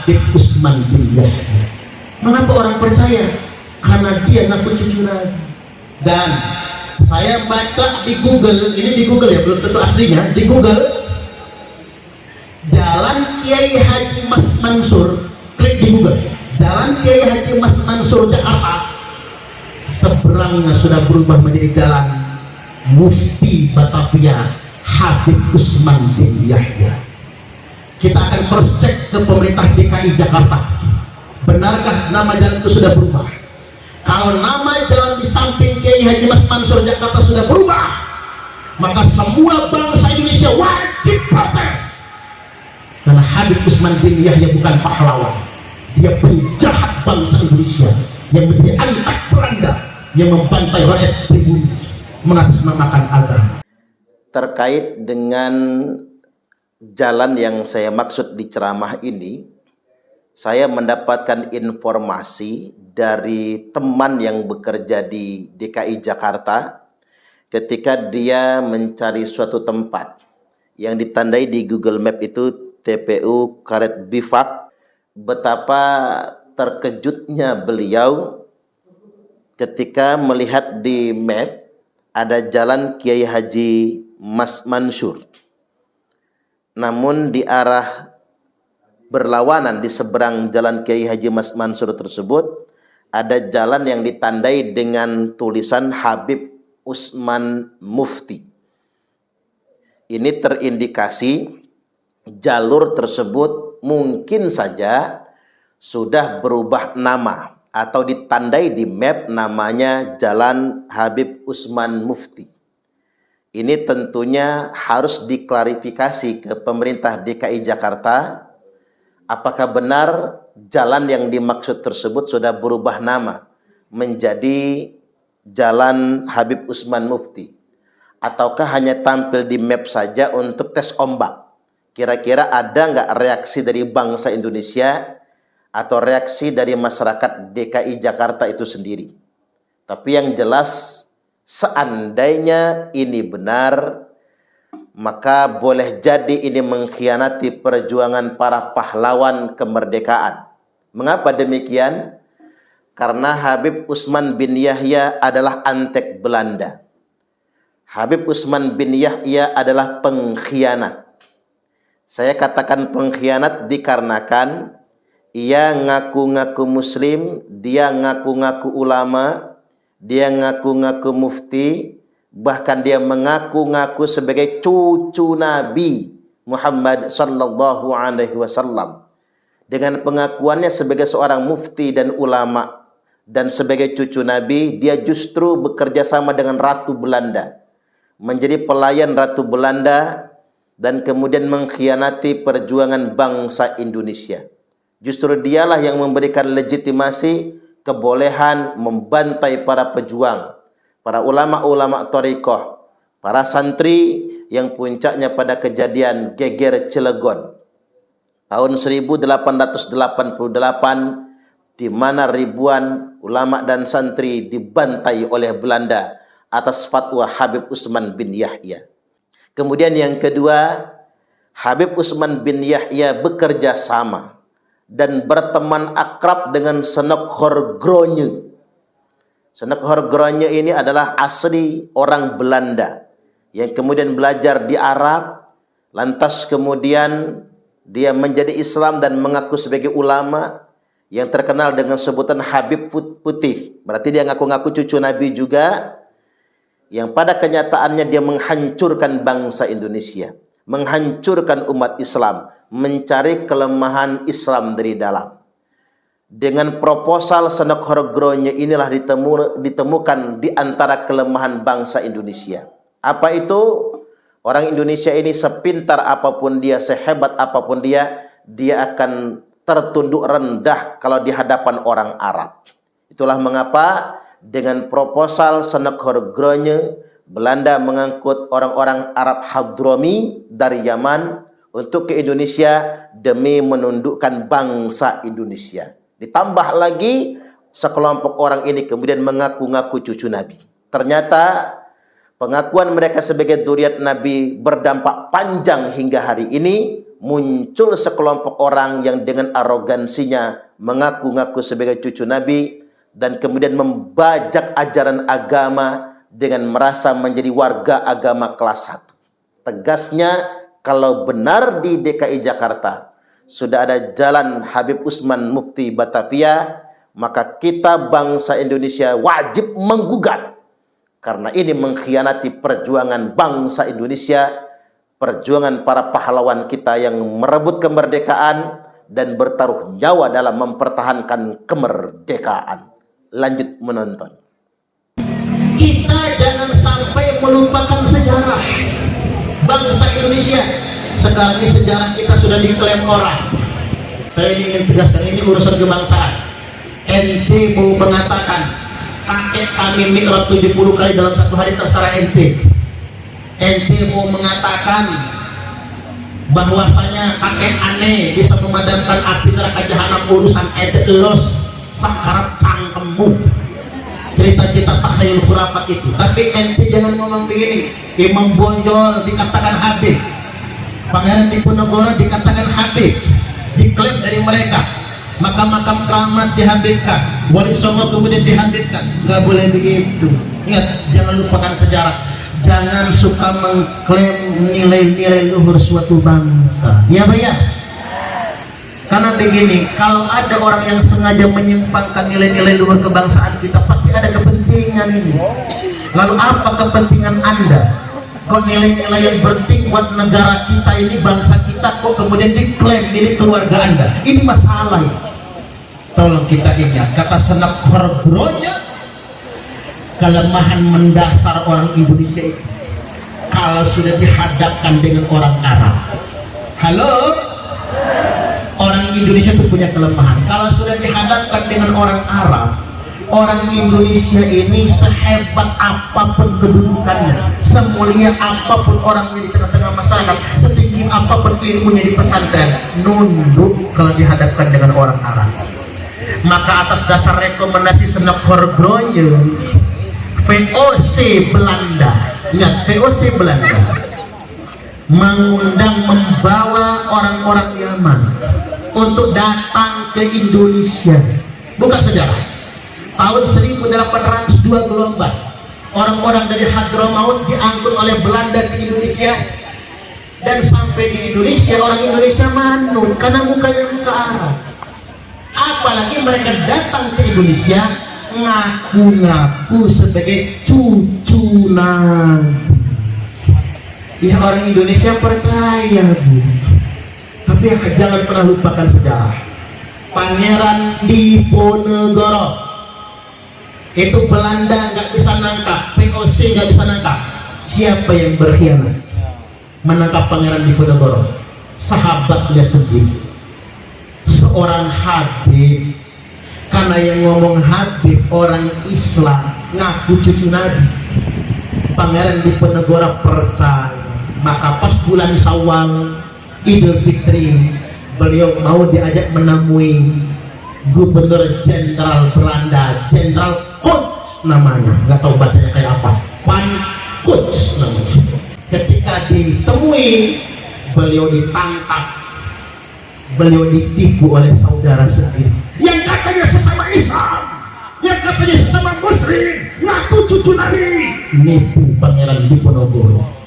Habib Utsman bin Yahya. Mengapa orang percaya? Karena dia ngaku cucu Nabi. Dan saya baca di Google, ini di Google ya, belum tentu aslinya, di Google, Jalan Kiai Haji Mas Mansur, klik di Google, Jalan Kiai Haji Mas Mansur Jakarta, seberangnya sudah berubah menjadi Jalan Mufti Batavia Habib Utsman bin Yahya. Kita akan cross check ke pemerintah DKI Jakarta, benarkah nama jalan itu sudah berubah? Kalau nama jalan di samping Kiai Haji Mas Mansur Jakarta sudah berubah, maka semua bangsa Indonesia wajib protes. Karena Habib Utsman bin Yahya bukan pahlawan, dia penjahat bangsa Indonesia yang menjadi antek Belanda, yang membantai rakyat pribumi mengatasnamakan agama. Terkait dengan jalan yang saya maksud di ceramah ini, saya mendapatkan informasi dari teman yang bekerja di DKI Jakarta ketika dia mencari suatu tempat yang ditandai di Google Map itu TPU Karet Bifak. Betapa terkejutnya beliau ketika melihat di map ada jalan Kiai Haji Mas Mansur, namun di arah berlawanan di seberang jalan Kiai Haji Mas Mansur tersebut ada jalan yang ditandai dengan tulisan Habib Utsman Mufti. Ini terindikasi jalur tersebut mungkin saja sudah berubah nama atau ditandai di map namanya Jalan Habib Utsman Mufti. Ini tentunya harus diklarifikasi ke pemerintah DKI Jakarta, apakah benar jalan yang dimaksud tersebut sudah berubah nama menjadi Jalan Habib Utsman Mufti, ataukah hanya tampil di map saja untuk tes ombak. Kira-kira ada nggak reaksi dari bangsa Indonesia atau reaksi dari masyarakat DKI Jakarta itu sendiri. Tapi yang jelas, seandainya ini benar, maka boleh jadi ini mengkhianati perjuangan para pahlawan kemerdekaan. Mengapa demikian? Karena Habib Utsman bin Yahya adalah antek Belanda. Habib Utsman bin Yahya adalah pengkhianat. Saya katakan pengkhianat dikarenakan ia ngaku-ngaku muslim, dia ngaku-ngaku ulama, dia ngaku-ngaku mufti, bahkan dia mengaku-ngaku sebagai cucu Nabi Muhammad sallallahu alaihi wasallam. Dengan pengakuannya sebagai seorang mufti dan ulama dan sebagai cucu Nabi, dia justru bekerja sama dengan Ratu Belanda, menjadi pelayan Ratu Belanda, dan kemudian mengkhianati perjuangan bangsa Indonesia. Justru dialah yang memberikan legitimasi kebolehan membantai para pejuang, para ulama-ulama thariqah, para santri yang puncaknya pada kejadian geger Cilegon tahun 1888, di mana ribuan ulama dan santri dibantai oleh Belanda atas fatwa Habib Utsman bin Yahya. Kemudian yang kedua, Habib Utsman bin Yahya bekerja sama dan berteman akrab dengan Senok Horgronje. Senok Horgronje ini adalah asli orang Belanda yang kemudian belajar di Arab, lantas kemudian dia menjadi Islam dan mengaku sebagai ulama yang terkenal dengan sebutan Habib Putih. Berarti dia ngaku-ngaku cucu Nabi juga, yang pada kenyataannya dia menghancurkan bangsa Indonesia, menghancurkan umat Islam, mencari kelemahan Islam dari dalam. Dengan proposal Senok Horgronje inilah ditemukan di antara kelemahan bangsa Indonesia. Apa itu? Orang Indonesia ini sepintar apapun dia, sehebat apapun dia akan tertunduk rendah kalau di hadapan orang Arab. Itulah mengapa dengan proposal Senok Horgronje, Belanda mengangkut orang-orang Arab Hadrami dari Yaman untuk ke Indonesia demi menundukkan bangsa Indonesia. Ditambah lagi sekelompok orang ini kemudian mengaku-ngaku cucu Nabi. Ternyata pengakuan mereka sebagai dzurriyyat Nabi berdampak panjang hingga hari ini, muncul sekelompok orang yang dengan arogansinya mengaku-ngaku sebagai cucu Nabi dan kemudian membajak ajaran agama dengan merasa menjadi warga agama kelas 1. Tegasnya, kalau benar di DKI Jakarta sudah ada jalan Habib Usman Mufti Batavia, maka kita bangsa Indonesia wajib menggugat, karena ini mengkhianati perjuangan bangsa Indonesia, perjuangan para pahlawan kita yang merebut kemerdekaan dan bertaruh nyawa dalam mempertahankan kemerdekaan. Lanjut menonton. Kita jangan sampai melupakan sejarah bangsa Indonesia. Sekarang ini sejarah kita sudah diklaim orang. Saya ingin tegaskan, ini urusan kebangsaan. Ente mau mengatakan kakek kami mikrot 70 kali dalam satu hari, terserah ente. Ente mau mengatakan bahwasanya kakek aneh bisa memadamkan api neraka jahanam, urusan ente, los sakarat cangkemmu. Cerita-cerita takhayul khurafat itu. Tapi ente jangan ngomong begini. Imam Bonjol dikatakan Habib, Pangeran Diponegoro dikatakan Habib, diklaim dari mereka. Makam-makam keramat dihabibkan, Wali Songo kemudian dihabibkan. Nggak boleh begitu. Ingat, jangan lupakan sejarah. Jangan suka mengklaim nilai-nilai luhur suatu bangsa. Ya Pak ya? Karena begini, kalau ada orang yang sengaja menyimpangkan nilai-nilai luhur kebangsaan kita, pasti ada kepentingan ini. Lalu apa kepentingan Anda? Kok nilai-nilai yang penting buat negara kita ini, bangsa kita, kok kemudian diklaim milik keluarga Anda? Ini masalah ya. Tolong kita ingat, kata Senak Khorbronya, kelemahan mendasar orang Indonesia itu kalau sudah dihadapkan dengan orang Arab. Halo? Orang Indonesia itu punya kelemahan. Kalau sudah dihadapkan dengan orang Arab, orang Indonesia ini sehebat apapun kedudukannya, semulia apapun orangnya di tengah-tengah masyarakat, setinggi apapun ilmunya di pesantren, nunduk kalau dihadapkan dengan orang Arab. Maka atas dasar rekomendasi Senak Khorbronya, VOC Belanda, ingat VOC Belanda mengundang, membawa orang-orang Yaman untuk datang ke Indonesia. Buka sejarah. Tahun 1802 gelombang, orang-orang dari Hadramaut diangkut oleh Belanda ke Indonesia, dan sampai di Indonesia orang Indonesia manut karena mukanya muka Arab. Apalagi mereka datang ke Indonesia ngaku-ngaku sebagai cucu Nabi. Ya, orang Indonesia percaya, Bu. Tapi jangan pernah lupakan sejarah. Pangeran Diponegoro itu Belanda nggak bisa nangkap, VOC nggak bisa nangkap. Siapa yang berkhianat menangkap Pangeran Diponegoro? Sahabatnya sendiri, seorang Habib. Karena yang ngomong Habib orang Islam, ngaku cucu Nabi. Pangeran Diponegoro percaya. Maka pas bulan Syawal, Idul Fitri, beliau mau diajak menemui Gubernur Jenderal Belanda, Jenderal Koch namanya, nggak tahu bacanya kayak apa, Van Koch namanya. Ketika ditemui, beliau ditangkap, beliau ditipu oleh saudara sendiri yang katanya sesama Islam, yang katanya sesama Muslim, ngaku cucu Nabi. Nipu Pangeran Diponegoro.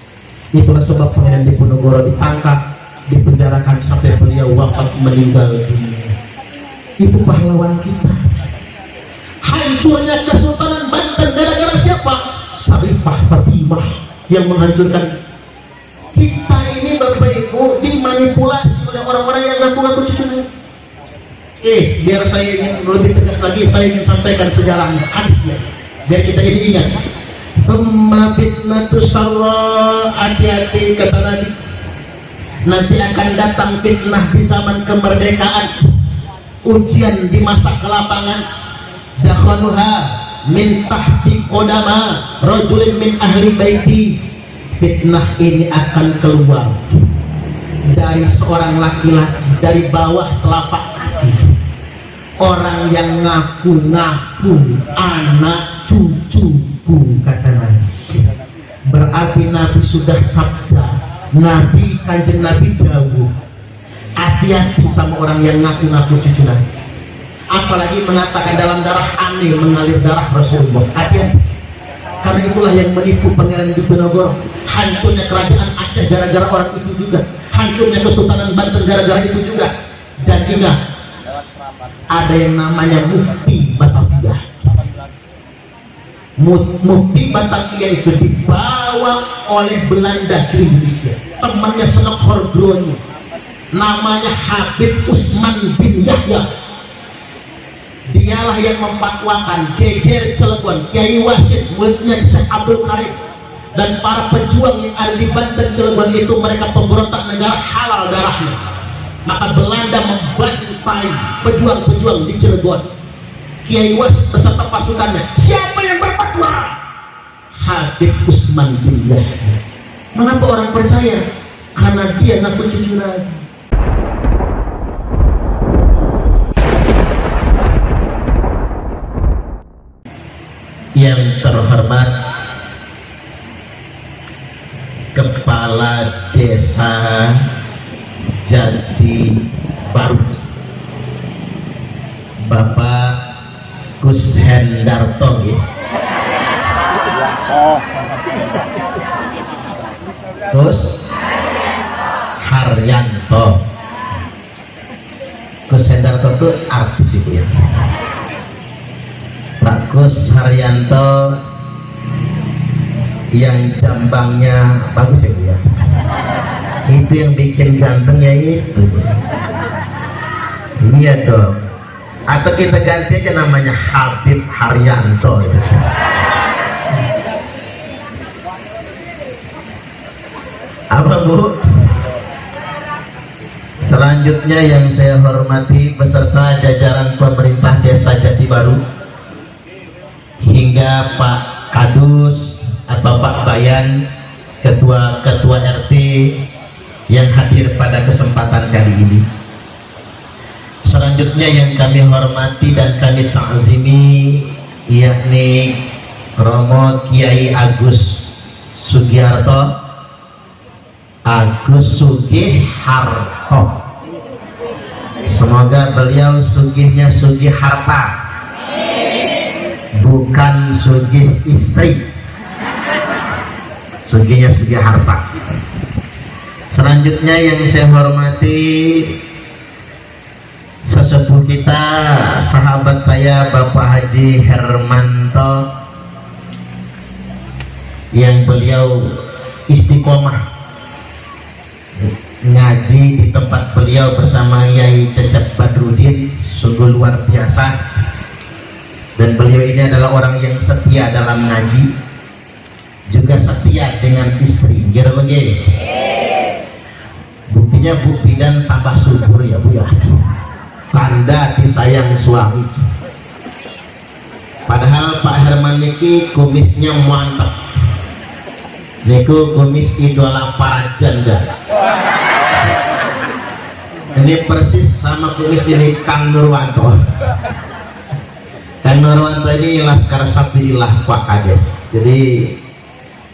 Itulah sebab Pangeran Diponegoro ditangkap, dipenjarakan sampai beliau wafat, meninggal dunia. Itu pahlawan kita. Hancurnya Kesultanan Banten gara-gara siapa? Syarifah Fatimah yang menghancurkan. Kita ini Bapak Ibu dimanipulasi oleh orang-orang yang ngaku-ngaku cucu. Biar saya ingin lebih tegas lagi, saya ingin sampaikan sejarahnya, hadisnya, biar kita ini ingat. Thumma fitnatu sarra, hati-hati kata Nabi, nanti akan datang fitnah di zaman kemerdekaan, ujian di masa kelapangan. Dakhaluha min tahti qodama rajulin min ahli baiti. Fitnah ini akan keluar dari seorang laki-laki, dari bawah telapak kaki, orang yang ngaku-ngaku anak cucuku, kata Nabi. Berarti Nabi sudah sabda, Nabi, kanjeng Nabi dawuh, hati-hati sama orang yang ngaku-ngaku cucu Nabi, apalagi mengatakan dalam darah aneh mengalir darah Rasulullah. Hati-hati, karena itulah yang menipu Pangeran Diponegoro. Hancurnya kerajaan Aceh gara-gara orang itu juga, hancurnya Kesultanan Banten gara-gara itu juga. Dan ingat, ada yang namanya Mufti Batavia. Mufti Batavia itu dibawa oleh Belanda ke Indonesia, temannya Senok Hordroni, namanya Habib Usman bin Yahya. Dialah yang memfatwakan geger Cilegon, Kiai Wasid, muridnya Syekh Abdul Karim, dan para pejuang yang ada di Banten Cilegon itu mereka pemberontak negara halal darahnya. Maka Belanda membantai pejuang-pejuang di Cilegon. Kiai Wasid beserta pasukannya, siapa yang berfatwa? Habib Usman bin Yahya. Mengapa orang percaya? Karena dia ngaku cucu Nabi. Yang terhormat Kepala Desa Jati Baru, Bapak Kus Hendarto, ya. Kus Haryanto. Kus Hendarto itu artis itu ya. Pak Kus Haryanto yang jambangnya bagus ya Bu ya. Itu yang bikin ganteng ya itu. Iya dong. Atau kita ganti aja namanya Habib Haryanto ya. Apa Bu? Selanjutnya yang saya hormati beserta jajaran pemerintah Desa Jati Baru, hingga Pak Kadus atau Pak Bayan, ketua-ketua RT yang hadir pada kesempatan kali ini. Selanjutnya yang kami hormati dan kami ta'zimi, yakni Romo Kiai Agus Sugiharto, Agus Sugiharto. Semoga beliau sugihnya sugih harta, bukan sugih istri, sugihnya sugih harta. Selanjutnya yang saya hormati sesepuh kita, sahabat saya Bapak Haji Hermanto, yang beliau istiqomah ngaji di tempat beliau bersama Yai Cecep Badrudin, sungguh luar biasa. Dan beliau ini adalah orang yang setia dalam ngaji, juga setia dengan istri. Kira begini, buktinya bukti dan tambah subur ya Bu ya, tanda disayang suami. Padahal Pak Herman niki kumisnya mantap, niku kumis idola para janda. Ini persis sama kumis ini Kang Nurwanto. Kang Nurwanto ini Laskar Sabilillah Pak Kades. Jadi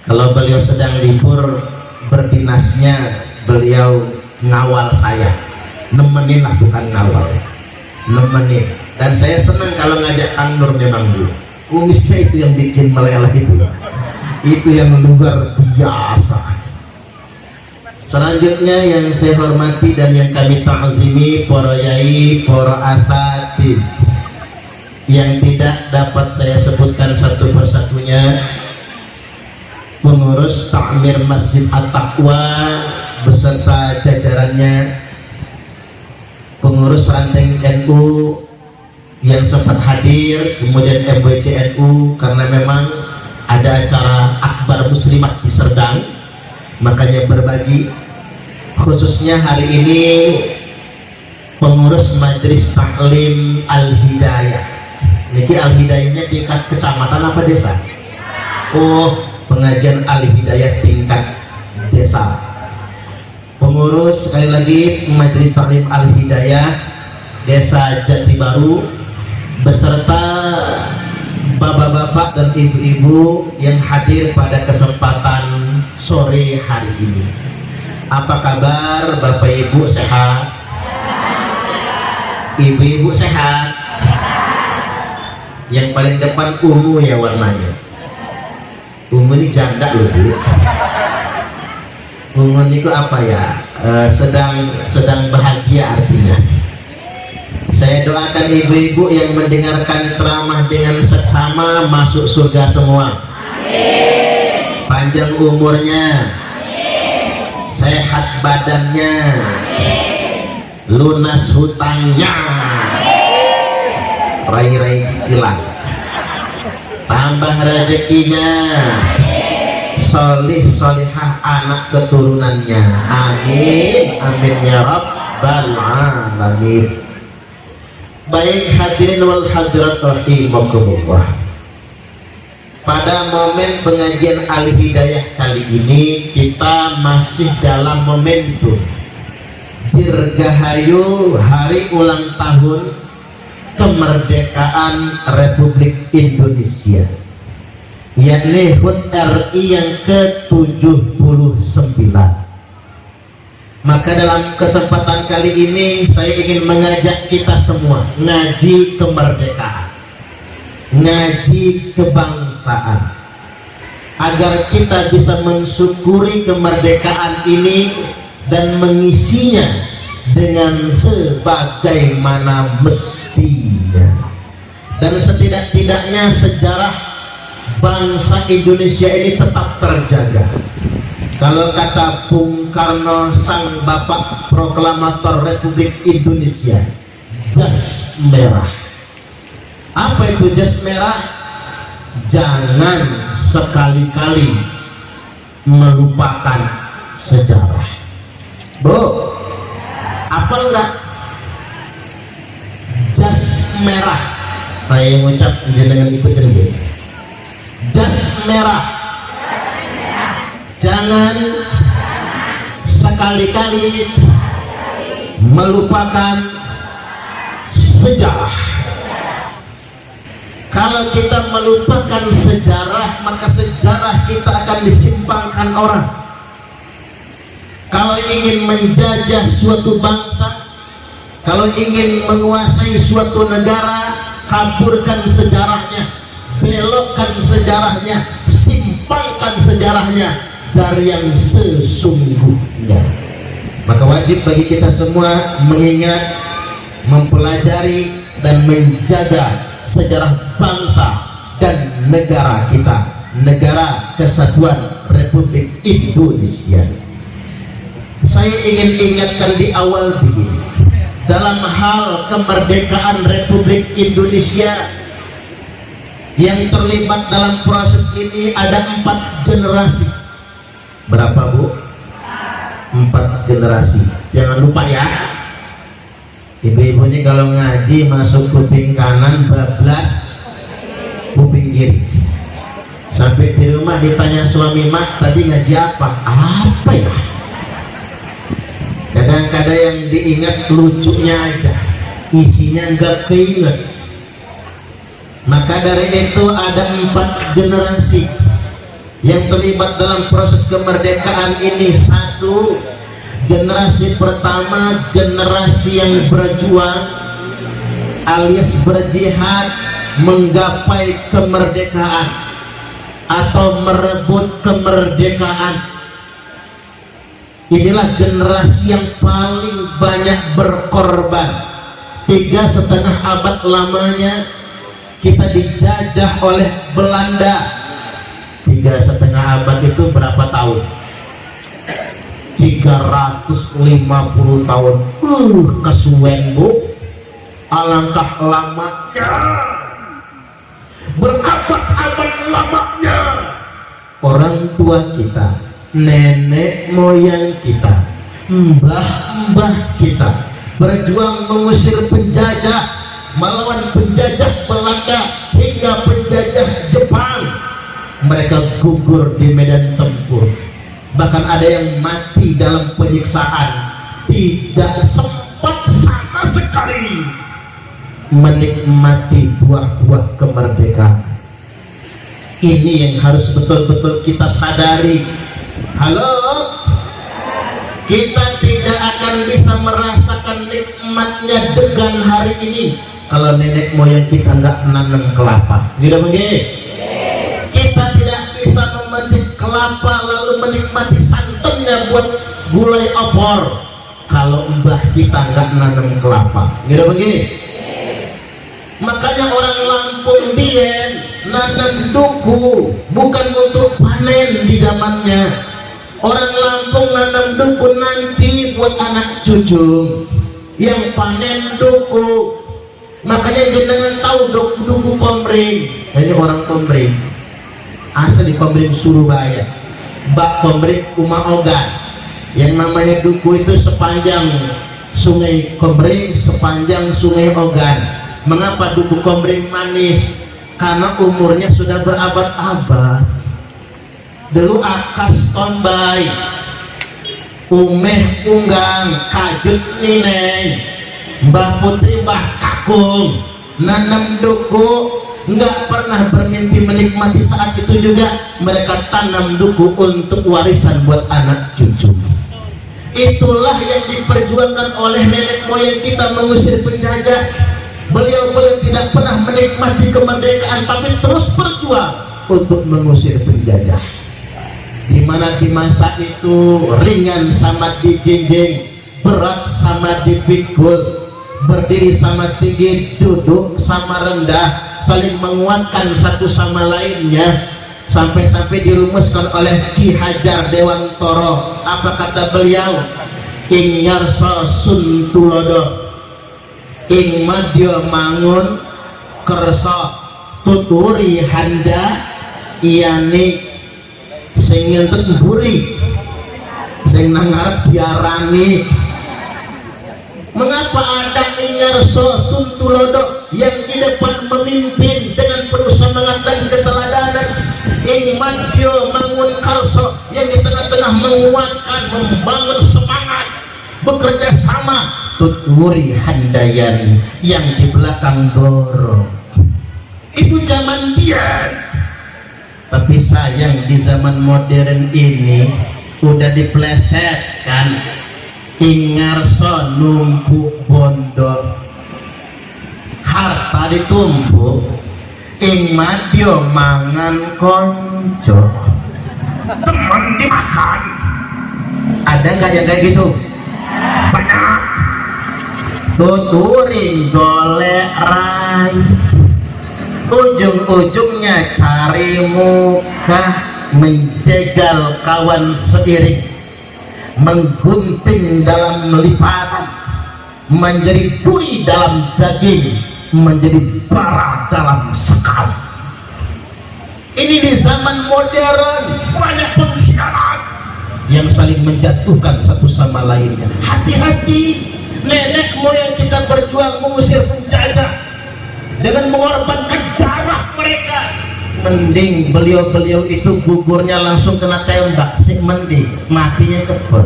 kalau beliau sedang libur berdinasnya, beliau ngawal saya, nemenin lah, bukan ngawal, nemenin. Dan saya senang kalau ngajak Kang Nur memang dulu. Kumisnya itu yang bikin meleleh itu yang luar biasa. Selanjutnya yang saya hormati dan yang kami ta'zimi, para yai, para asatid yang tidak dapat saya sebutkan satu persatunya, pengurus Takmir Masjid At-Taqwa beserta jajarannya, pengurus ranting NU yang sempat hadir, kemudian MWC NU karena memang ada acara Akbar Muslimat di Serdang, makanya berbagi. Khususnya hari ini pengurus Majelis Taklim Al-Hidayah. Niki Al-Hidayahnya tingkat kecamatan apa desa? Oh, pengajian Al-Hidayah tingkat desa. Pengurus sekali lagi Majelis Taklim Al-Hidayah Desa Jati Baru beserta bapak-bapak dan ibu-ibu yang hadir pada kesempatan sore hari ini. Apa kabar Bapak Ibu, sehat? Ibu-ibu sehat? Yang paling depan ungu ya warnanya. Ungu ini janda loh Bu. Ungu itu apa ya? Sedang bahagia artinya. Saya doakan ibu-ibu yang mendengarkan ceramah dengan seksama masuk surga semua. Amin. Panjang umurnya. Amin. Sehat badannya. Amin. Lunas hutangnya. Rai-rai cicilan. Tambah rezekinya. Solih solihah anak keturunannya. Amin. Amin ya rabbal alamin. Baik hadirin wal hadirat rahimakumullah. Pada momen pengajian Al-Hidayah kali ini kita masih dalam momentum Dirgahayu hari ulang tahun kemerdekaan Republik Indonesia, yakni HUT RI yang ke-79. Maka dalam kesempatan kali ini saya ingin mengajak kita semua ngaji kemerdekaan, ngaji kebangsaan, agar kita bisa mensyukuri kemerdekaan ini dan mengisinya dengan sebagaimana mestinya. Dan setidak-tidaknya sejarah bangsa Indonesia ini tetap terjaga. Kalau kata Bung Karno, sang bapak proklamator Republik Indonesia, jas merah. Apa itu jas merah? Jangan sekali-kali melupakan sejarah. Bu, apa enggak? Jas merah. Saya ngucap jangan ikutin Bu. Jas merah. Jangan sekali-kali melupakan sejarah. Kalau kita melupakan sejarah, maka sejarah kita akan disimpangkan orang. Kalau ingin menjajah suatu bangsa, kalau ingin menguasai suatu negara, kaburkan sejarahnya, belokkan sejarahnya, simpangkan sejarahnya dari yang sesungguhnya. Maka wajib bagi kita semua mengingat, mempelajari dan menjaga sejarah bangsa dan negara kita, negara kesatuan Republik Indonesia. Saya ingin ingatkan di awal begini, dalam hal kemerdekaan Republik Indonesia, yang terlibat dalam proses ini ada 4 generasi. Berapa Bu? 4 generasi. Jangan lupa ya, ibu-ibu ini kalau ngaji masuk kuping kanan, bablas kuping kiri. Sampai di rumah ditanya suami, mak tadi ngaji apa? Apa ya? Kadang-kadang yang diingat lucunya aja, isinya nggak keinget. Maka dari itu ada 4 generasi yang terlibat dalam proses kemerdekaan ini. 1, generasi pertama, generasi yang berjuang alias berjihad menggapai kemerdekaan atau merebut kemerdekaan. Inilah generasi yang paling banyak berkorban. 3,5 abad lamanya kita dijajah oleh Belanda. 3,5 abad itu berapa tahun? 350 tahun. Kesuwen Bu, alangkah lamanya, berabad-abad lamanya. Orang tua kita, nenek moyang kita, mbah-mbah kita berjuang mengusir penjajah, melawan penjajah Belanda hingga penjajah Jepang. Mereka gugur di medan tempur, bahkan ada yang mati dalam penyiksaan, tidak sempat sama sekali menikmati buah-buah kemerdekaan. Ini yang harus betul-betul kita sadari. Halo, kita tidak akan bisa merasakan nikmat selamatnya degan hari ini kalau nenek moyang kita nggak nanam kelapa. Gitu begini. Kita tidak bisa memetik kelapa lalu menikmati santannya buat gulai opor kalau mbah kita nggak nanam kelapa. Gitu begini. Makanya orang Lampung bien nanam duku bukan untuk panen di zamannya. Orang Lampung nanam duku nanti buat anak cucu yang panen duku. Makanya jenengan tahu duku Komering. Ini orang Komering, asli Komering Surabaya, Bak Komering Uma Ogan. Yang namanya duku itu sepanjang Sungai Komering, sepanjang Sungai Ogan. Mengapa duku Komering manis? Karena umurnya sudah berabad-abad. Dulu akas tombay, umeh unggang, kajut nineng, mbah putri mbah kakung, nanam duku, nggak pernah bermimpi menikmati. Saat itu juga mereka tanam duku untuk warisan buat anak cucu. Itulah yang diperjuangkan oleh nenek moyang kita mengusir penjajah. Beliau tidak pernah menikmati kemerdekaan, tapi terus berjuang untuk mengusir penjajah. Dimana di masa itu ringan sama dijinjing, berat sama dipikul, berdiri sama tinggi, duduk sama rendah, saling menguatkan satu sama lainnya. Sampai-sampai dirumuskan oleh Ki Hajar Dewantoro. Apa kata beliau? Ing nyarso sun tulodo, ing madya mangun kersa tuturi handa iyane sing ngenten mburi sing nang ngarep diarani. Mengapa ada Inyarso Suntulodo yang di depan memimpin dengan penuh semangat dan keteladanan, ing madya mangun karso yang di tengah-tengah menguatkan, membangun semangat, bekerja sama, tuturi handayani yang di belakang dorong. Itu zaman dia. Tapi sayang di zaman modern ini udah diplesetkan. Ingarso numpuk bondo, harta ditumpuk, ing madya mangan konco, teman dimakan. Ada nggak yang kayak gitu? Banyak. Tuturing golek rai, ujung-ujungnya cari muka, menjegal kawan seiring, menggunting dalam lipatan, menjadi duri dalam daging, menjadi bara dalam sekam. Ini di zaman modern banyak pengkhianat yang saling menjatuhkan satu sama lainnya. Hati-hati, nenek moyang kita berjuang mengusir penjajah dengan mengorbankan darah mereka. Mending beliau-beliau itu gugurnya langsung kena tembak, sih mending matinya cepat.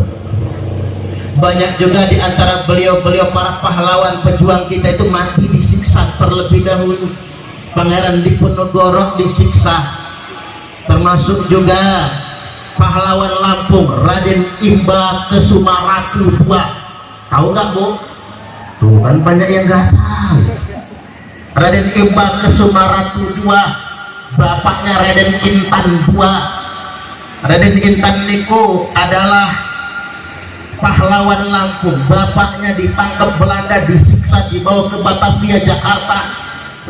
Banyak juga di antara beliau-beliau para pahlawan pejuang kita itu mati disiksa terlebih dahulu. Pangeran Diponegoro disiksa, termasuk juga pahlawan Lampung Raden Imba Kesumaratu II. Tahu nggak Bu? Tuh kan banyak yang nggak tahu. Raden Imba Kesumaratu II, bapaknya Raden Intan II. Raden Intan niku adalah pahlawan Lampung. Bapaknya ditangkap Belanda, disiksa, dibawa ke Batavia, Jakarta,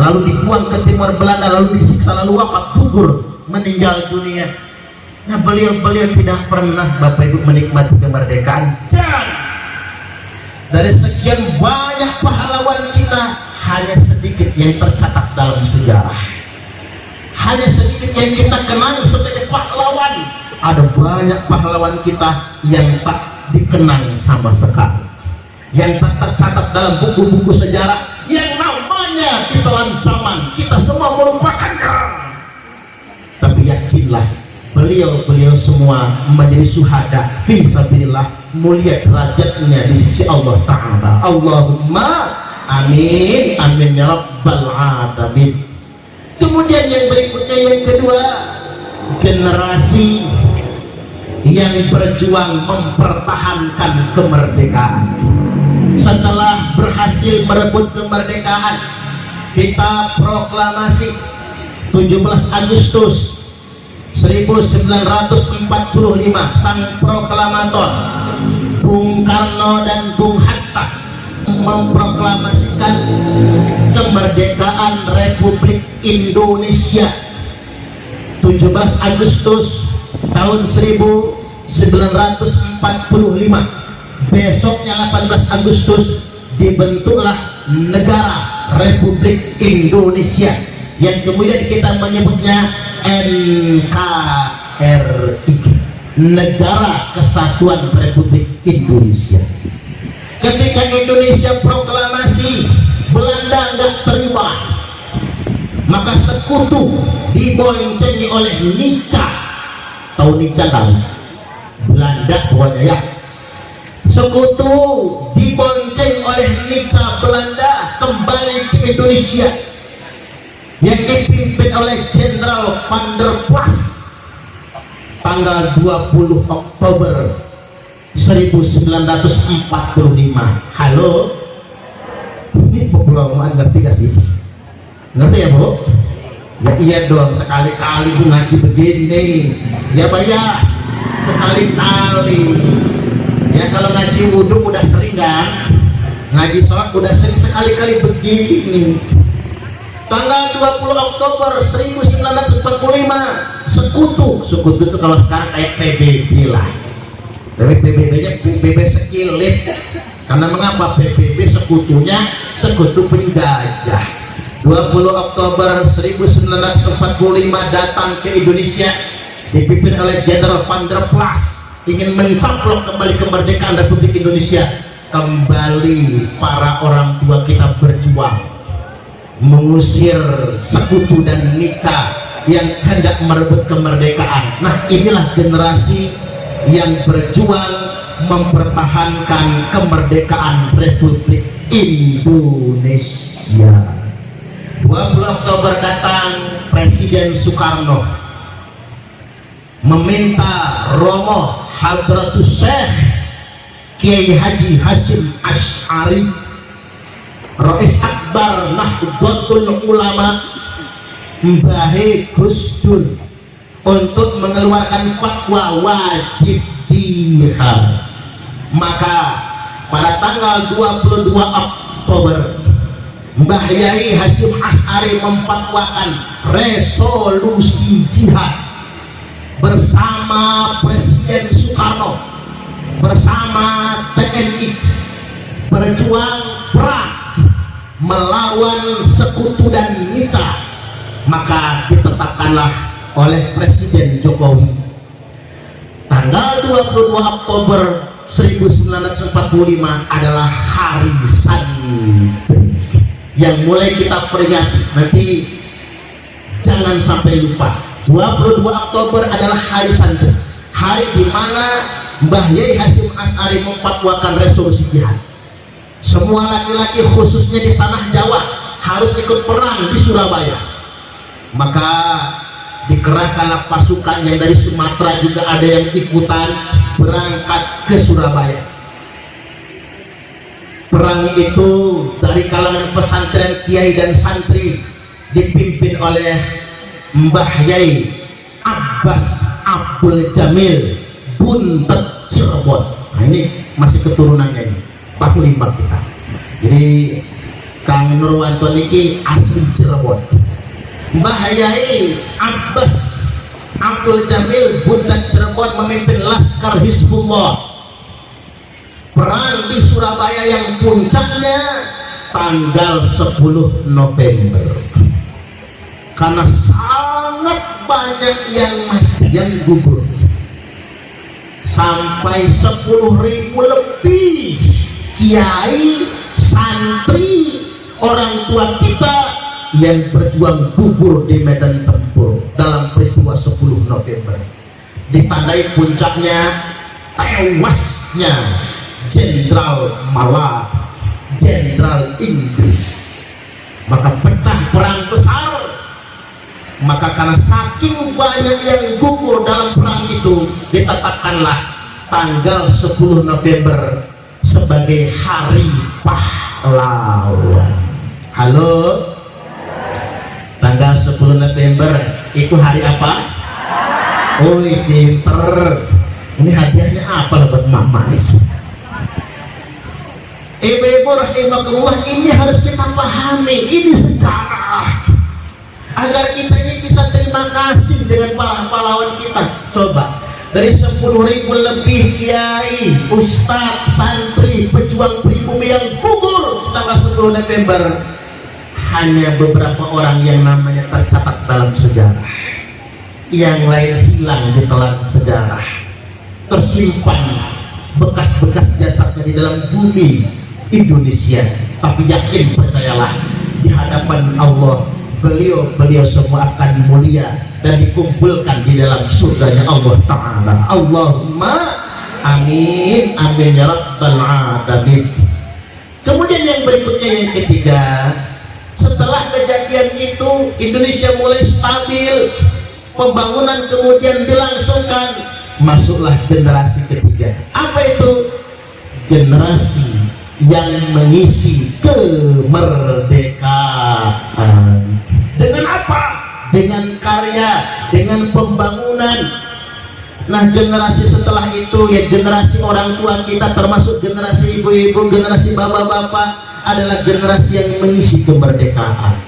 lalu dibuang ke timur Belanda, lalu disiksa, lalu wafat, gugur, meninggal dunia. Nah, beliau-beliau tidak pernah Bapak Ibu menikmati kemerdekaan. Dan dari sekian banyak pahlawan kita, hanya sedikit yang tercatat dalam sejarah. Hanya sedikit yang kita kenal sebagai pahlawan. Ada banyak pahlawan kita yang tak dikenang sama sekali, yang tak tercatat dalam buku-buku sejarah, yang namanya ditelan zaman kita semua melupakannya. Tapi yakinlah, beliau-beliau semua menjadi syuhada fi sabilillah, mulia derajatnya di sisi Allah Ta'ala. Allahumma amin, amin ya rabbal alamin. Kemudian yang berikutnya, yang kedua, generasi yang berjuang mempertahankan kemerdekaan setelah berhasil merebut kemerdekaan. Kita proklamasi 17 Agustus 1945, sang proklamator Bung Karno dan Bung Hatta memproklamasikan kemerdekaan Republik Indonesia 17 Agustus tahun 1945. Besoknya 18 Agustus dibentuklah negara Republik Indonesia yang kemudian kita menyebutnya NKRI, Negara Kesatuan Republik Indonesia. Ketika Indonesia proklamasi, Belanda nggak terima, maka sekutu diboncengi oleh Nica. Tahu Nica kan? Belanda pokoknya ya. Sekutu dibonceng oleh Nica Belanda kembali ke Indonesia yang dipimpin oleh Jenderal Van der Plas tanggal 20 Oktober 1945. Halo, ini populauan ngerti gak sih? Ngerti ya Bu? Ya iya dong, sekali-kali Bu ngaji begini ya Pak ya, sekali-kali ya. Kalau ngaji wudhu udah sering kan, ngaji sholat udah sering, sekali-kali begini. Tanggal 20 Oktober 1945 sekutu itu kalau sekarang kayak PBB lah, tapi PBB nya PBB sekilit. Karena mengapa? PBB sekutunya sekutu penjajah. 20 Oktober 1945 datang ke Indonesia dipimpin oleh Jenderal Van der Plas, ingin mencaplok kembali kemerdekaan Republik Indonesia. Kembali para orang tua kita berjuang mengusir sekutu dan Nica yang hendak merebut kemerdekaan. Nah, inilah generasi yang berjuang mempertahankan kemerdekaan Republik Indonesia. 20 Oktober datang Presiden Soekarno meminta Romo Hadratus Syekh Kiai Haji Hasyim Asy'ari, Rais Akbar Nahdlatul Ulama, Mbahe Gus Dur, untuk mengeluarkan fatwa wajib jihad. Maka pada tanggal 22 Oktober Mbah Yai Hasyim Asy'ari memfatwakan resolusi jihad bersama Presiden Soekarno, bersama TNI, berjuang perang melawan sekutu dan Nica. Maka ditetapkanlah oleh Presiden Jokowi tanggal 22 Oktober 1945 adalah Hari Santri yang mulai kita peringati. Nanti jangan sampai lupa, 22 Oktober adalah Hari Santri, hari di mana Mbah Yai Hasyim Asy'ari memfatwakan resolusi jihad. Semua laki-laki khususnya di tanah Jawa harus ikut perang di Surabaya. Maka dikerahkanlah pasukan yang dari Sumatera juga ada yang ikutan berangkat ke Surabaya. Perang itu dari kalangan pesantren, kiai dan santri dipimpin oleh Mbah Yai Abbas Abdul Jamil Buntet Cirebon. Nah, ini masih keturunannya ini, Panglima kita. Jadi Kang Nurwanto niki asli Cirebon. Mbah Yai Abbas Abdul Jamil Buntet Cirebon memimpin Laskar Hizbullah. Perang di Surabaya yang puncaknya tanggal 10 November. Karena sangat banyak yang gugur. Sampai 10.000 lebih kiai, santri, orang tua kita yang berjuang gugur di medan tempur dalam peristiwa 10 November. Ditandai puncaknya tewasnya Jenderal Malad, Jenderal Inggris. Maka pecah perang besar. Maka karena saking banyak yang gugur dalam perang itu, ditetapkanlah tanggal 10 November sebagai Hari Pahlawan. pahlawan. Halo, tanggal 10 November itu hari apa? Oh, pinter. Ini hadiahnya apa buat mama? Ibu-ibu rahimahullah, ini harus kita pahami. Ini sejarah agar kita ini bisa terima kasih dengan para pahlawan kita. Coba, dari 10.000 lebih kiai, ustadz, santri, pejuang pribumi yang gugur tanggal 10 November, hanya beberapa orang yang namanya tercatat dalam sejarah, yang lain hilang di telan sejarah, tersimpan bekas-bekas jasadnya di dalam bumi Indonesia. Tapi yakin, percayalah, di hadapan Allah beliau semua akan mulia dan dikumpulkan di dalam surganya Allah Ta'ala. Allahumma amin, amin ya rabbal alamin. Kemudian yang berikutnya, yang ketiga, setelah kejadian itu Indonesia mulai stabil, pembangunan kemudian dilangsungkan, masuklah generasi ketiga. Apa itu? Generasi yang mengisi kemerdekaan. Dengan apa? Dengan karya, dengan pembangunan. Nah, generasi setelah itu, ya generasi orang tua kita, termasuk generasi ibu-ibu, generasi bapak-bapak, adalah generasi yang mengisi kemerdekaan.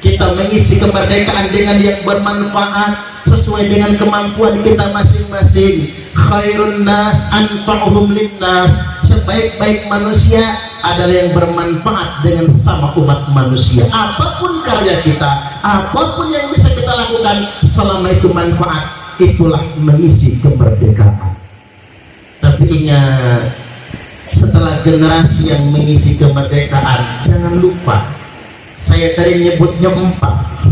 Kita mengisi kemerdekaan dengan yang bermanfaat sesuai dengan kemampuan kita masing-masing. Khairun nas anfa'uhum linnas, sebaik-baik manusia adalah yang bermanfaat dengan sesama umat manusia. Apapun karya kita, apapun yang bisa kita lakukan, selama itu manfaat, itulah mengisi kemerdekaan. Tapi ingat, setelah generasi yang mengisi kemerdekaan, jangan lupa, saya tadi nyebutnya 4,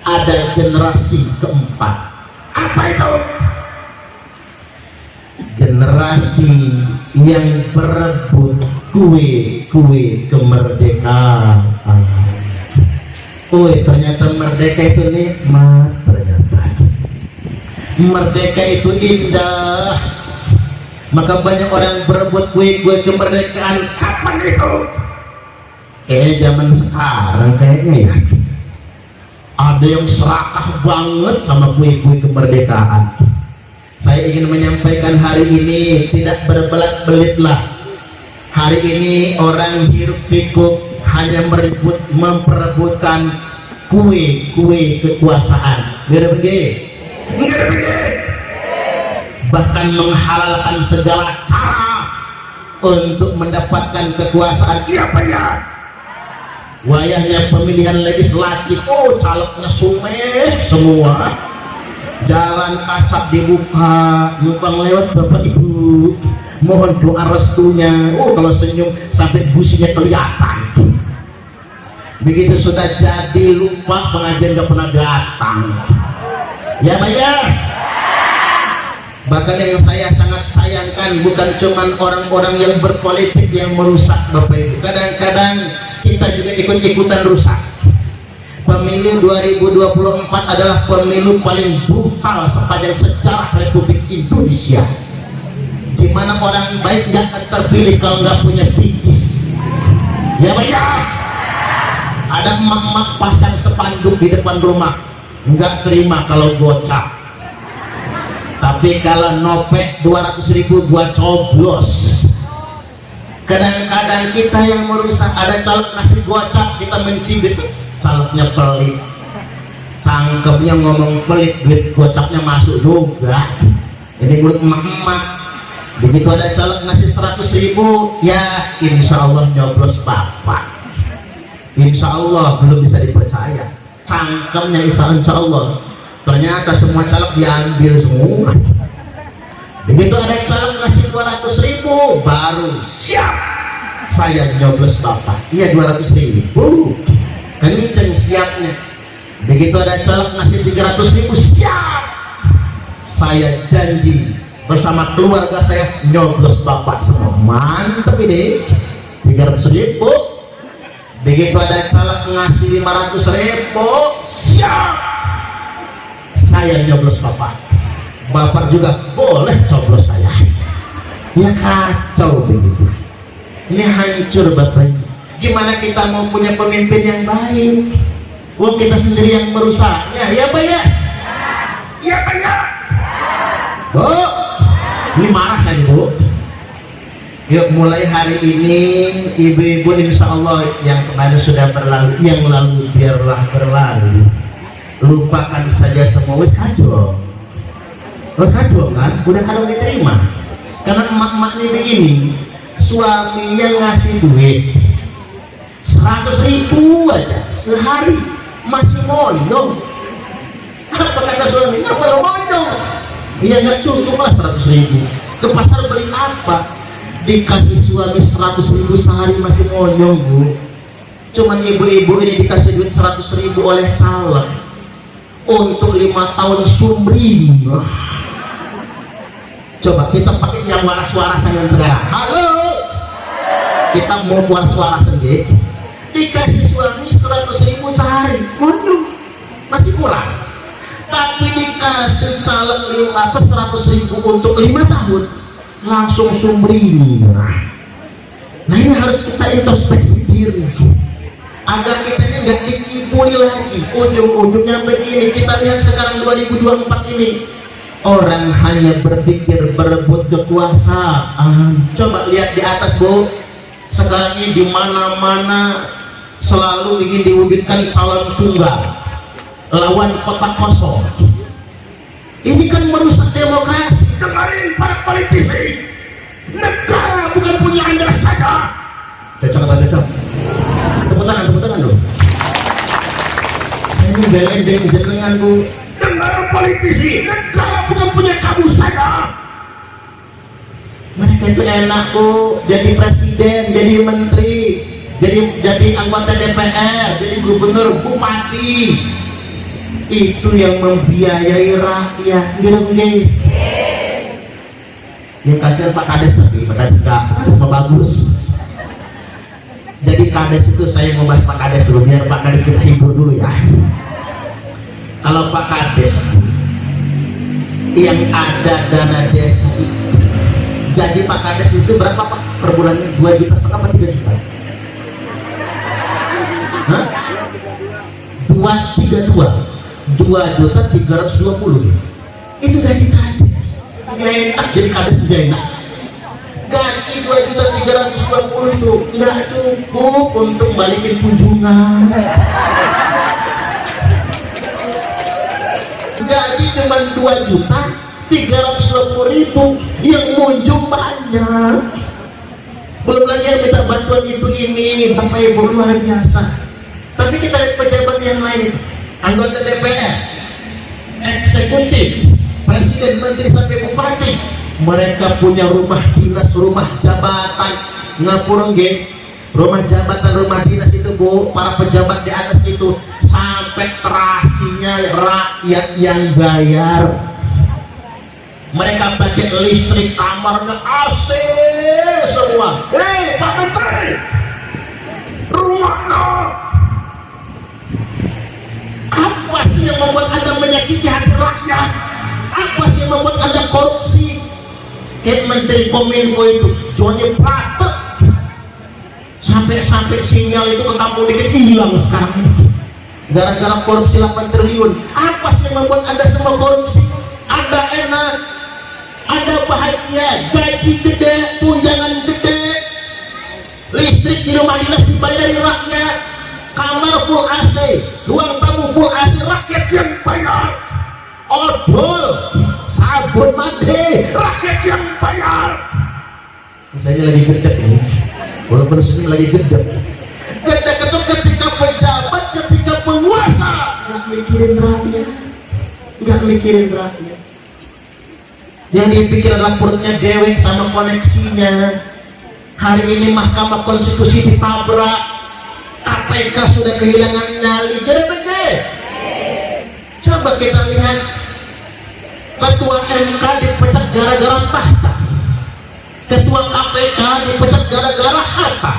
ada generasi keempat. Apa itu? Generasi yang berebut kue kemerdekaan. Ternyata merdeka itu nikmat, ternyata merdeka itu indah. Maka banyak orang berebut kue kemerdekaan. Kapan itu? Kayaknya zaman sekarang kayaknya ya. Ada yang serakah banget sama kue kemerdekaan. Saya ingin menyampaikan hari ini, tidak berbelat-belitlah. Hari ini orang hiruk pikuk hanya memperebutkan kue kekuasaan. Bahkan menghalalkan segala cara untuk mendapatkan kekuasaan. Siapa ya? Wayahnya pemilihan legislatif, calegnya sumeh semua. Jalan kaca dibuka, numpang lewat bapak ibu, mohon doa restunya. Kalau senyum sampai businya kelihatan. Begitu sudah jadi, lupa pengajian gak pernah datang. Ya bayar. Bahkan yang saya sangat sayangkan, bukan cuma orang-orang yang berpolitik yang merusak bapak ibu, kadang-kadang kita juga ikut-ikutan rusak. Pemilu 2024 adalah pemilu paling brutal sepanjang sejarah Republik Indonesia, di mana orang baik nggak akan terpilih kalau nggak punya picis. Ya banyak. Ada emak-emak pasang spanduk di depan rumah, nggak terima kalau gocap. Tapi kalau nopek 200.000 gua coblos. Kadang-kadang kita yang merusak, ada caleg ngasih gocap, kita mencibir. Calegnya pelit, cangkemnya ngomong pelit, duit gocapnya masuk juga. Ini mulut emak-emak. Begitu ada caleg ngasih 100.000, ya insya Allah nyoblos bapak. Insya Allah belum bisa dipercaya. Cangkemnya insya Allah. Ternyata semua caleg diambil semua. Begitu ada caleg ngasih 200.000, baru siap saya nyoblos bapak. Iya 200.000. Kenceng siapnya. Begitu ada caleg ngasih 300.000, siap saya janji bersama keluarga saya nyoblos bapak semua. Mantap ini 300.000. Begitu ada caleg ngasih 500.000, siap saya nyoblos bapak. Bapak juga boleh coblos saya. Ya kacau begitu. Ini hancur bapak ini. Gimana kita mau punya pemimpin yang baik? Wong kita sendiri yang merusaknya. Ya Pak ya? Ya Pak ya? Bu, ini marah saya Bu. Yuk mulai hari ini ibu-ibu insya Allah yang kemarin sudah berlalu, yang lalu biarlah berlalu. Lupakan saja semua, wis kado. Wis kado kan? Udah kalau diterima. Karena emak-emak ini begini, suaminya ngasih duit 100.000 aja sehari masih monyong. Apa kata suaminya? Kalau monyong, ya nggak cukup lah 100.000. Ke pasar beli apa? Dikasih suami 100.000 sehari masih monyong Bu. Cuman ibu-ibu ini dikasih duit 100.000 oleh caleg untuk 5 tahun sumring. Coba kita pakai yang waras-waras yang teriak. Halo, kita mau waras-waras sendiri. Dikasih suami 100.000 sehari, monyong, masih kurang. Tapi dikasih caleg 100.000 untuk 5 tahun, langsung sumring. Nah ini harus kita introspeksi diri agar kita ini nggak dikibuli lagi. Ujung-ujungnya begini, kita lihat sekarang 2024 ini, orang hanya berpikir berebut kekuasaan. Coba lihat di atas Bu, sekarang ini di mana-mana selalu ingin diwujudkan calon tunggal lawan kotak kosong. Ini kan merusak demokrasi. Dengarin para politisi, negara bukan punya Anda saja. Cocok. Tepuk tangan loh. Saya ini belain dengan jenengan Bu. Dengar politisi, negara bukan punya kamu saja. Mereka itu enak Bu, jadi presiden, jadi menteri, jadi anggota DPR, jadi gubernur, bupati. Itu yang membiayai rakyat, gitu. Yang kasih Pak Kades, tapi Pak Kades semua bagus. Jadi Kades itu saya mau bahas Pak Kades dulu, biar Pak Kades kita hibur dulu ya. Kalau Pak Kades yang ada dana desa itu, gaji Pak Kades itu berapa Pak per bulannya? 2,5 juta apa 3 juta? Hah? 2.320. Itu gaji Kades. Nggak enak jadi Kades juga enak. Gaji 2.320 itu nggak cukup untuk balikin kunjungan. Gaji cuma 2.320.000, yang munjung banyak. Belum lagi yang minta bantuan itu ini, Bapak Ibu luar biasa. Tapi kita lihat pejabat yang lain, anggota DPR, eksekutif, presiden, menteri sampai bupati, mereka punya rumah dinas, rumah jabatan, ngapurung rumah jabatan, rumah dinas itu Bu, para pejabat di atas itu sampai terasinya rakyat yang bayar. Mereka pakai listrik, kamarnya AC semua. Hei Pak Menteri, rumahnya apa sih yang membuat Anda menyakiti hati rakyat? Apa sih yang membuat Anda korupsi? Kayak Menteri Kominfo itu Joni Plate, sampai sinyal itu ke kampung dikit hilang sekarang gara-gara korupsi 8 triliun. Apa sih yang membuat Anda semua korupsi? Anda enak, Anda bahagia, gaji gede, tunjangan gede, listrik di rumah dinas dibayari rakyat, kamar full AC, ruang tamu full AC, rakyat yang bayar. Odol, sabun mandi, rakyat yang bayar. Saya ini lagi gedek ini, walaupun sini lagi gedek. Gedek itu ketika pejabat, ketika penguasa nggak mikirin rakyat. Yang dipikir adalah perutnya dewek sama koneksinya. Hari ini Mahkamah Konstitusi ditabrak, KPK sudah kehilangan nyali. Jadi begini, coba kita lihat, Ketua MK dipecat gara-gara tahta, Ketua KPK dipecat gara-gara harta,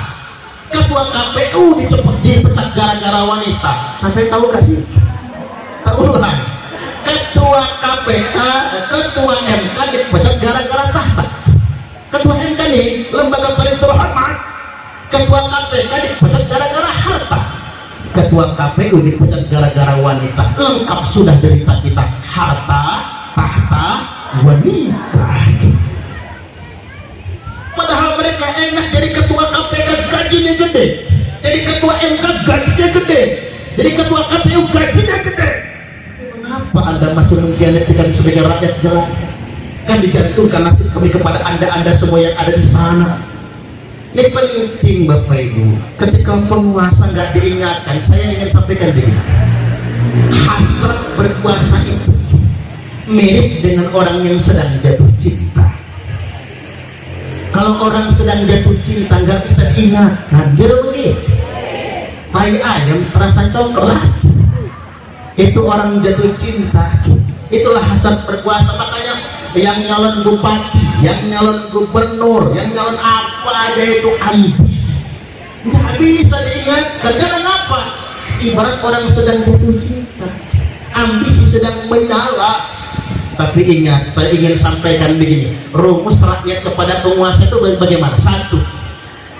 Ketua KPU dipecat gara-gara wanita. Sampai tahu gak sih? Tahu lah. Ketua KPK, Ketua MK dipecat gara-gara tahta. Ketua MK nih lembaga paling terhormat, Ketua KPK dipecat ketua KPU dipecat gara-gara wanita. Lengkap sudah derita kita, harta tahta wanita. Padahal mereka enak jadi ketua KPK gajinya gede, jadi ketua MK gajinya gede, jadi ketua KPU gajinya gede. Mengapa Anda masih mengkhianati sebagai rakyat jelata? Kan dijatuhkan nasib kami kepada anda semua yang ada di sana. Ini penting Bapak Ibu, ketika penguasa nggak diingatkan. Saya ingin sampaikan begini, hasrat berkuasa itu mirip dengan orang yang sedang jatuh cinta. Kalau orang sedang jatuh cinta nggak bisa diingatkan, dia begitu, tai ayam terasa coklat. Itu orang jatuh cinta, itulah hasrat berkuasa. Makanya yang nyalon bupati, yang nyalon gubernur, yang nyalon apa aja itu ambisi, nggak bisa diingatkan. Karena apa? Ibarat orang sedang jatuh cinta, ambisi sedang menyala. Tapi ingat, saya ingin sampaikan begini, rumus rakyat kepada penguasa itu bagaimana? Satu,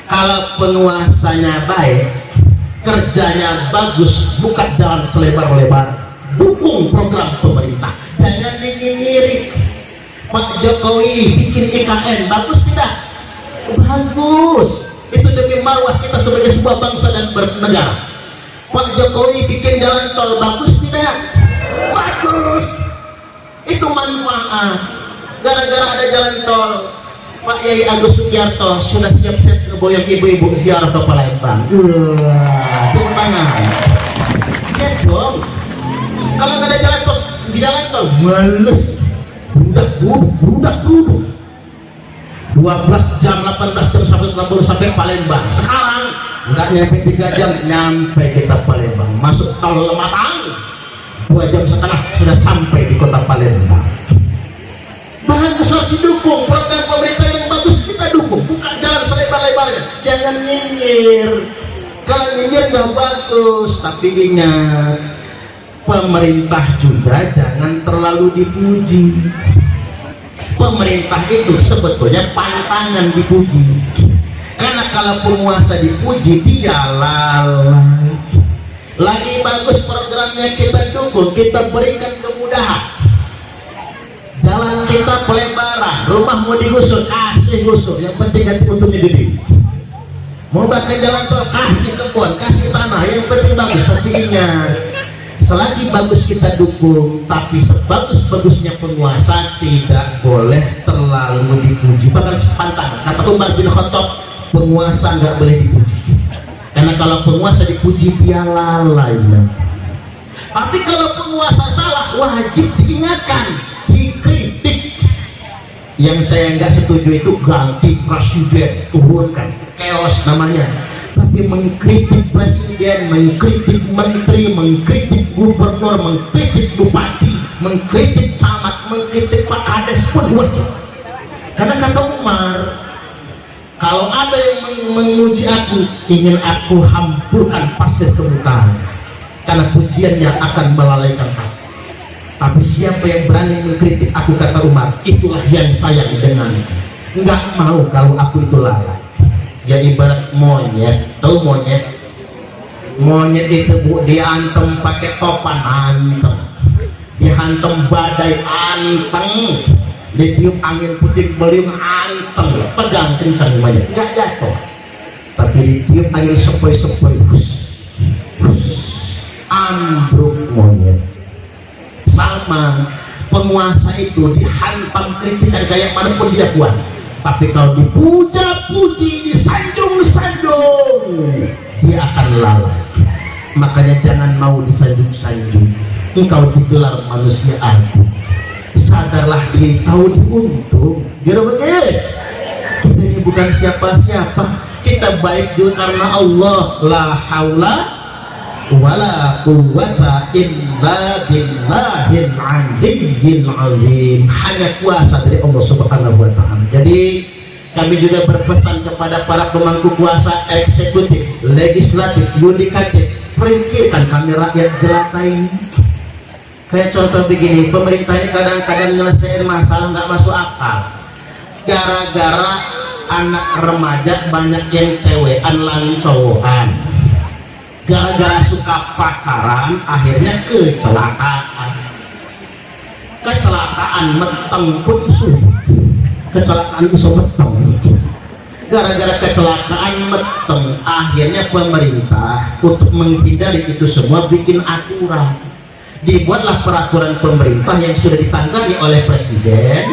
kalau penguasanya baik, kerjanya bagus, buka jalan selebar-lebar, dukung program pemerintah, jangan dingin-ngiri. Pak Jokowi bikin IKN, bagus tidak? Bagus, itu demi marwah kita sebagai sebuah bangsa dan bernegara. Pak Jokowi bikin jalan tol, bagus tidak? Bagus, itu manfaat. Gara-gara ada jalan tol, Pak Yai Agus Sugiarto sudah siap-siap ngeboyong ibu-ibu ziarah ke Palembang. Tepuk tangan. Lihat dong, kalau nggak ada jalan tol, di jalan tol males, budak duduk 12 jam, 18 jam sampai Palembang. Sekarang nggak nyampe 3 jam nyampe kita Palembang. Masuk tol Lematang 2,5 jam sudah sampai di kota Palembang. Bagus, harus didukung. Program pemerintah yang bagus kita dukung, bukan jalan selebar-lebarnya. Jangan nyinyir, kalau nyinyir nggak bagus. Tapi ingat, pemerintah juga jangan terlalu dipuji. Pemerintah itu sebetulnya pantangan dipuji, karena kalau penguasa dipuji dia lalai. Lagi bagus programnya kita dukung, kita berikan kemudahan. Jalan kita pelebaran, rumah mau digusur, kasih gusur, yang penting ganti untungnya gede. Mau pakai jalan tol, kasih kebun, kasih tanah, yang penting bagus. Tapi ingat, selagi bagus kita dukung, tapi sebagus-bagusnya penguasa tidak boleh terlalu dipuji. Bahkan sepantaran, kata Umar bin Khattab, penguasa nggak boleh dipuji, karena kalau penguasa dipuji dia lalai. Tapi kalau penguasa salah, wajib diingatkan, dikritik. Yang saya nggak setuju itu ganti presiden, turunkan, chaos namanya. Tapi mengkritik presiden, mengkritik menteri, mengkritik gubernur, mengkritik bupati, mengkritik camat, mengkritik pak kades pun wajib. Karena kata Umar, kalau ada yang menguji aku, ingin aku hampurkan pasir ke muka, karena pujiannya akan melalaikan aku. Tapi siapa yang berani mengkritik aku, kata Umar, itulah yang sayang dengan. Nggak mau kalau aku itu lalai. Ya ibarat monyet, tahu monyet? Monyet itu bu, diantem pakai topan, antem, dihantam badai, anteng, ditiup angin puting beliung, anteng, pegang kencang monyet, nggak jatuh. Tapi ditiup angin sepoi-sepoi, ambruk monyet. Sama penguasa itu dihantam kritikan kayak manapun dia kuat. Tapi kalau dipuja-puji, disanjung-sanjung, dia akan lalai. Makanya jangan mau disanjung-sanjung. Engkau digelar manusia agung. Sadarlah diri, tahu diuntung. Dia begini, kita ini bukan siapa-siapa. Kita baik juga karena Allah. La haula wala quwwata illa billahil aliyyil azim. Hanya kuasa dari Allah Subhanahu wa taala. Jadi kami juga berpesan kepada para pemangku kuasa eksekutif, legislatif, yudikatif, peringkirkan kami rakyat jelata ini. Kayak contoh begini, pemerintah ini kadang-kadang nyelesain masalah nggak masuk akal. Gara-gara anak remaja banyak yang cewekan lalu cowokan. gara-gara suka pacaran akhirnya kecelakaan meteng pun kecelakaan bisa meteng. Gara-gara kecelakaan meteng akhirnya pemerintah untuk menghindari itu semua bikin aturan, dibuatlah peraturan pemerintah yang sudah ditangani oleh presiden,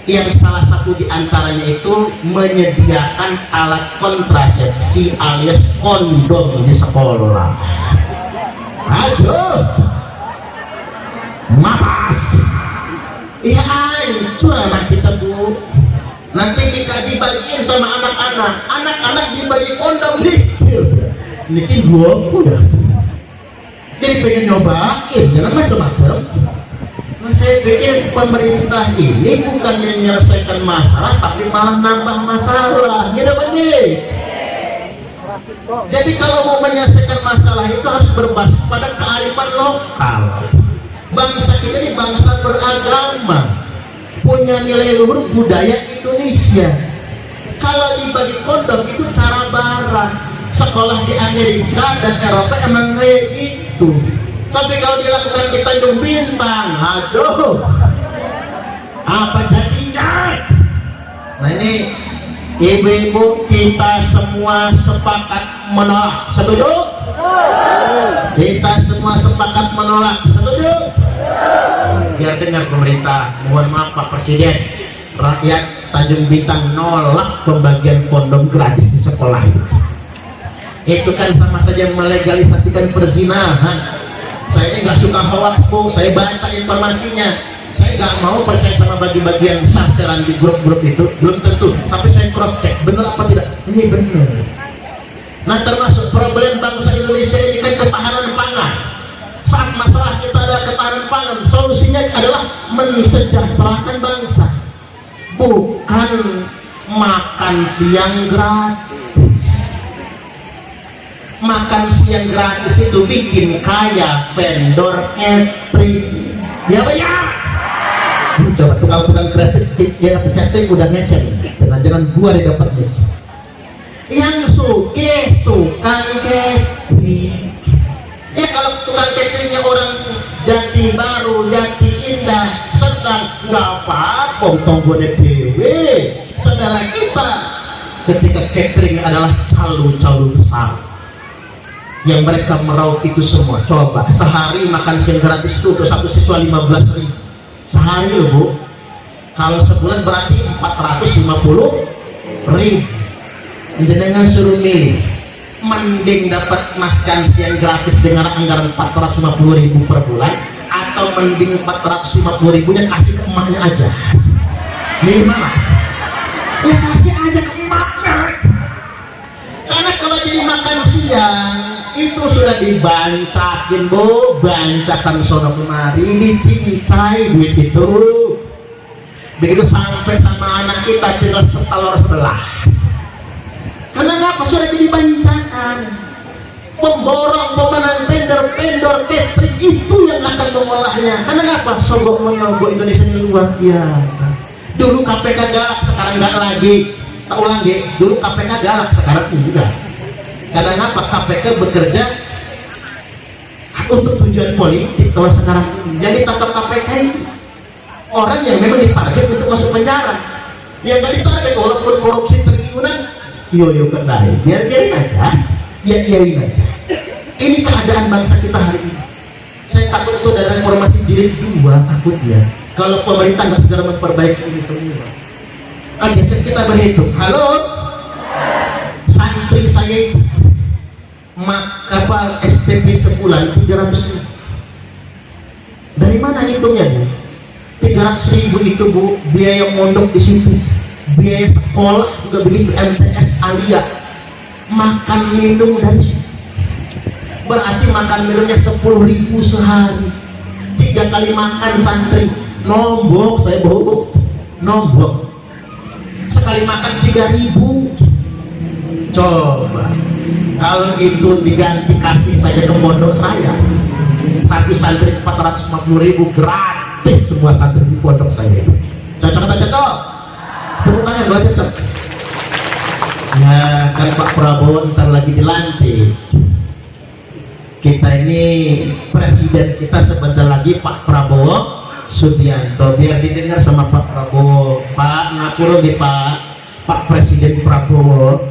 yang salah satu diantaranya itu menyediakan alat kontrasepsi alias kondom di sekolah. Aduh, mapas, iya hancur anak kita Bu. Nanti kita dibagiin sama anak-anak dibagi kondom nih. Niki gua ya. Jadi pengen nyobain, jangan macam-macam. Nah, saya pikir pemerintah ini bukan menyelesaikan masalah, tapi malah nambah masalah. Gitu begini. Jadi kalau mau menyelesaikan masalah itu harus berbasis pada kearifan lokal. Bangsa kita ini bangsa beragama, punya nilai luhur budaya Indonesia. Kalau dibagi kondom itu cara barat. Sekolah di Amerika dan Eropa emang kayak gitu. Tapi kalau dilakukan di Tanjung Bintang, aduh, apa jadinya? Nah ini ibu-ibu kita semua sepakat menolak. Setuju? Kita semua sepakat menolak. Setuju? Biar dengar pemerintah, mohon maaf Pak Presiden, rakyat Tanjung Bintang nolak pembagian kondom gratis di sekolah itu kan sama saja melegalisasikan perzinahan. Saya ini nggak suka hoax Bu, saya baca informasinya, saya nggak mau percaya sama bagi-bagian sasaran di grup-grup itu, belum tentu, tapi saya cross check benar apa tidak, ini benar. Nah termasuk problem bangsa Indonesia ini kan ketahanan pangan. Saat masalah kita ada ketahanan pangan, solusinya adalah mensejahterakan bangsa, bukan makan siang gratis. Makan siang gratis itu bikin kaya vendor catering. Ya Pak ya. Ini coba tukang-tukang kreatif ya catering udah ngecek. Jangan-jangan gua yang dapatnya. Yang suke tukang catering. Ya kalau tukang cateringnya orang Jati Baru, Jati Indah, Sedang, nggak apa-apa, tonggone dewe. Saudara kita ketika catering adalah calo-calo besar yang mereka meraup itu semua. Coba sehari makan siang gratis itu untuk satu siswa 15.000 sehari loh Bu. Kalau sebulan berarti 450.000. Jenengan suruh milih, mending dapat makan siang gratis dengan anggaran 450.000 per bulan, atau mending 450.000 nya kasih ke emaknya aja. Milih mana? Ya kasih aja ke emaknya. Karena kalau jadi makan siang itu sudah dibancakin Bu, bancakan sono kemari, dicincai duit itu. Begitu sampai sama anak kita tinggal setelur sebelah. Karena ngapa sudah jadi bancakan. Pemborong, pemenang tender, vendor catering itu yang akan mengolahnya. Karena ngapa? Sogok menyogok Indonesia ini luar biasa. Dulu KPK galak, sekarang nggak lagi. Tak ulang deh, dulu KPK galak, sekarang enggak. Karena ngapa? KPK bekerja untuk tujuan politik. Kalau sekarang jadi tangkap KPK ini orang yang memang ditarget untuk masuk penjara, yang nggak ditarget walaupun korupsi triliunan, yo kedai, biarin aja, iyain aja. Ini keadaan bangsa kita hari ini. Saya takut itu dari reformasi jilid 2, takutnya kalau pemerintah nggak segera memperbaiki ini semua. Oke, kita berhitung. Halo, santri saya apa SPP sebulan 300.000. Dari mana hitungnya Bu? 300.000 itu Bu, biaya mondok di situ, biaya sekolah juga begitu, MTS Alia, makan minum dari situ. Berarti makan minumnya 10.000 sehari, 3 kali makan santri, nombok saya bohong, nombok sekali makan 3.000. Coba kalau itu diganti kasih saja ke pondok saya, satu santri 450.000 gratis semua santri di pondok saya. Cocok atau cocok? Tepuk tangan kalau cocok. Ya kan Pak Prabowo ntar lagi dilantik, kita ini presiden kita sebentar lagi Pak Prabowo Subianto, biar didengar sama Pak Prabowo. Pak ngapura di Pak Presiden Prabowo,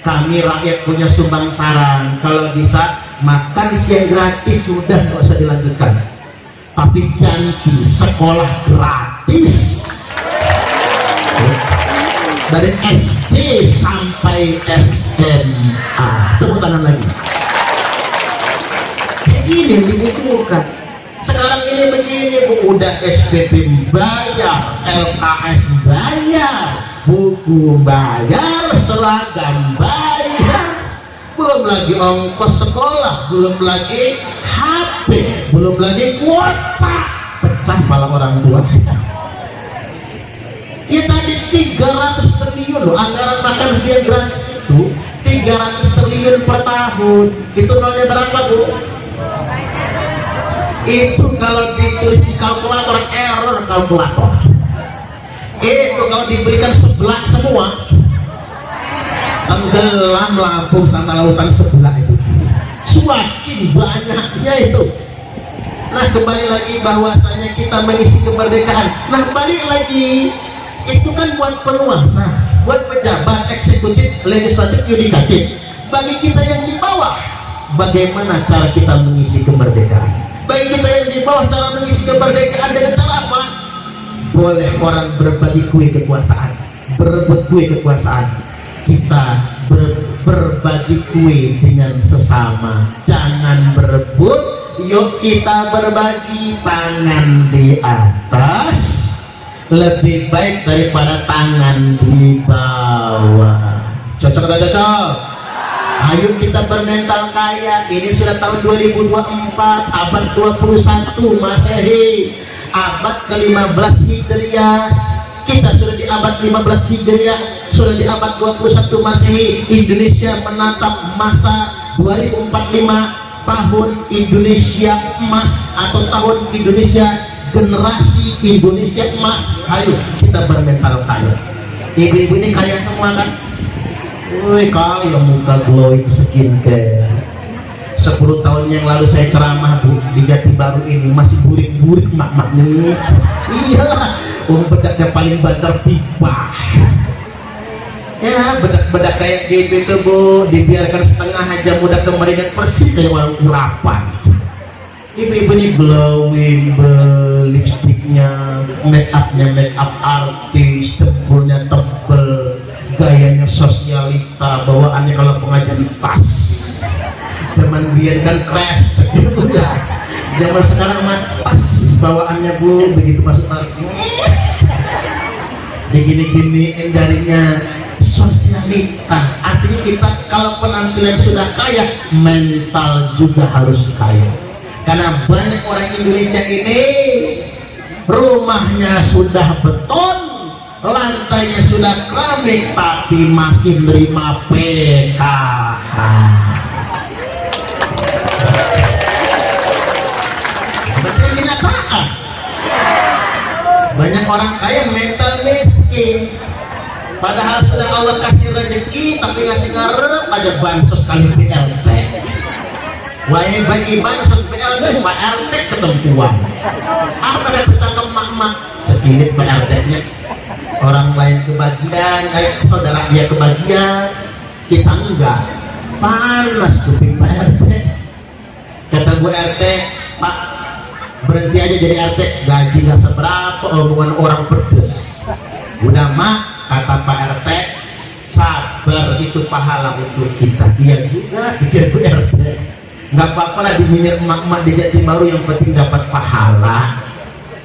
kami rakyat punya sumbang saran, kalau bisa makan siang gratis sudah, nggak usah dilanjutkan, tapi ganti sekolah gratis dari SD sampai SMA. Tepuk tangan lagi. Ini yang dibutuhkan. Sekarang ini begini Bu, udah SPP bayar, LKS bayar, buku bayar, seragam bayar, belum lagi ongkos sekolah, belum lagi HP, belum lagi kuota, pecah pala orang tua. Ya tadi 300 triliun loh anggaran makan siang gratis itu, 300 triliun per tahun. Itu nolnya berapa Bu? Itu kalau ditulis di kalkulator, error kalkulator. Itu kalau diberikan sebelah semua, tenggelam Lampung sama lautan sebelah itu. Semakin banyaknya itu. Nah kembali lagi bahwasanya kita mengisi kemerdekaan. Nah balik lagi, itu kan buat penguasa, buat pejabat eksekutif, legislatif, yudikatif. Bagi kita yang di bawah, bagaimana cara kita mengisi kemerdekaan? Bagi kita yang di bawah, cara mengisi kemerdekaan dengan cara apa? Boleh orang berbagi kue kekuasaan, berebut kue kekuasaan. Kita berbagi kue dengan sesama, jangan berebut. Yuk kita berbagi, tangan di atas lebih baik daripada tangan di bawah. Cocok atau cocok? Ayo kita bermental kaya. Ini sudah tahun 2024, abad 21 Masehi, abad ke-15 Hijriah. Kita sudah di abad 15 Hijriah, sudah di abad 21 Masehi. Indonesia menatap masa 2045, tahun Indonesia emas atau tahun Indonesia generasi Indonesia emas. Ayo kita bermental kaya. Ibu-ibu ini kaya semua kan? Woi kaya, muka glowing skincare. 10 tahun yang lalu saya ceramah Bu di Jati Baru ini, masih burik-burik mak-mak nih. Iya, bedaknya paling banter pipa. Ya bedak-bedak kayak gitu itu Bu, dibiarkan setengah aja mudah kemaringan persis kayak orang urapan. Ibu-ibu ini glowing, lipstiknya, make upnya make up artis, tebelnya tebel, gayanya sosialita, bawaannya kalau pengajian tas. Zaman biar kan crash gitu ya. Zaman sekarang mah pas bawaannya Bu, begitu masuk digini-giniin jarinya sosialita. Artinya kita kalau penampilan sudah kaya, mental juga harus kaya. Karena banyak orang Indonesia ini rumahnya sudah beton, lantainya sudah keramik, tapi masih menerima PKH. Betul kenyataan. Banyak orang kaya mental miskin, padahal sudah Allah kasih rezeki, tapi ngasih ngarep aja bansos kali BLT. Wahai bagi bansos BLT, Pak RT ketempuan. Apa ada bercakap mak-mak sedikit BLT-nya, orang lain kebagian, kayak saudara dia kebagian, kita enggak. Panas kuping Pak RT. Kata Bu RT, Pak berhenti aja jadi RT, gaji nggak seberapa, omongan orang pedes. Udah mak, kata Pak RT, sabar itu pahala untuk kita. Iya juga, pikir Bu RT. Nggak apa-apa lah diminir emak-emak di Jati Baru, yang penting dapat pahala.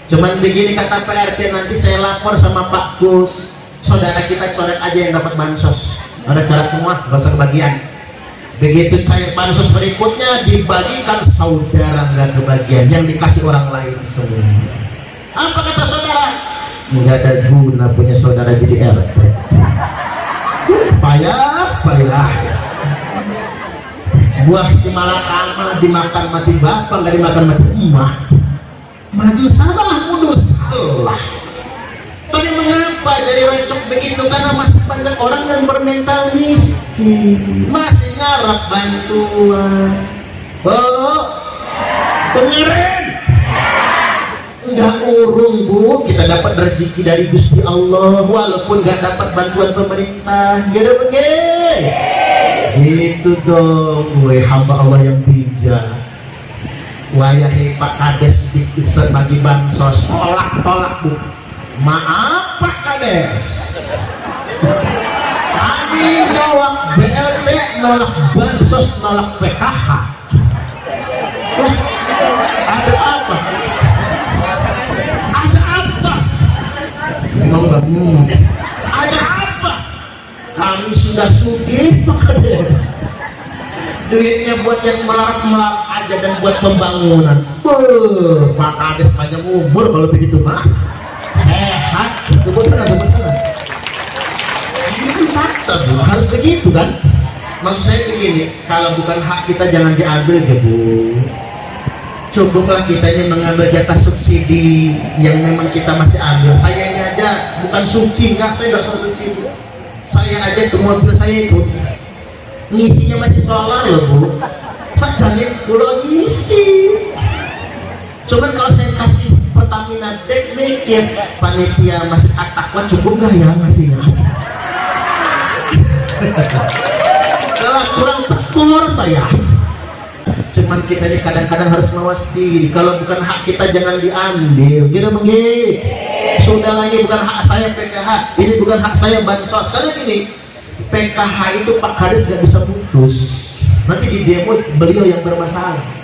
Cuman begini kata Pak RT, nanti saya lapor sama Pak Kus, saudara kita coret aja yang dapat bansos. Ada coret semua, nggak usah kebagian. Begitu cair bansos berikutnya dibagikan, saudara nggak kebagian, yang dikasih orang lain semua. Apa kata saudara? Nggak ada guna punya saudara jadi RT. Payah. Buah si malakama dimakan mati bapak, nggak dimakan mati emak. Maju salah, mundur salah. Tapi mengapa jadi recok begitu? Karena masih banyak orang yang bermental miskin, masih ngarap bantuan. Oh, dengerin. Enggak urung Bu, kita dapat rezeki dari Gusti Allah walaupun nggak dapat bantuan pemerintah. Gitu begini. Itu dong, gue hamba Allah yang bijak. Wayahe Pak Kades bagi bansos, tolak Bu. Maaf Pak Kades, kami nolak BLT, nolak bansos, nolak PKH. Wah, ada apa? Ada apa? Memang bangun. Ada apa? Kami sudah sugih Pak Kades. Duitnya buat yang melarat-melarat aja dan buat pembangunan. Pak Kades panjang umur kalau begitu mah. Sehat, kebetulan. Ini kan fakta Bu, harus begitu kan? Maksud saya begini, kalau bukan hak kita jangan diambil ya Bu. Cukuplah kita ini mengambil jatah subsidi yang memang kita masih ambil. Saya ini aja bukan suci, enggak, saya enggak suci Bu. Saya aja ke mobil saya itu ngisinya masih solar loh Bu. Sajane pulau isi. Cuman kalau saya kasih Pertamina dek mikir panitia masih At-Taqwa cukup nggak ya ngasihnya? Kalau kurang tekor saya. Cuman kita ini kadang-kadang harus mawas diri. Kalau bukan hak kita jangan diambil. Gitu begitu. Sudah lagi bukan hak saya PKH. Ini bukan hak saya bansos. Karena gini, PKH itu Pak Kades nggak bisa putus. Nanti di demo beliau yang bermasalah.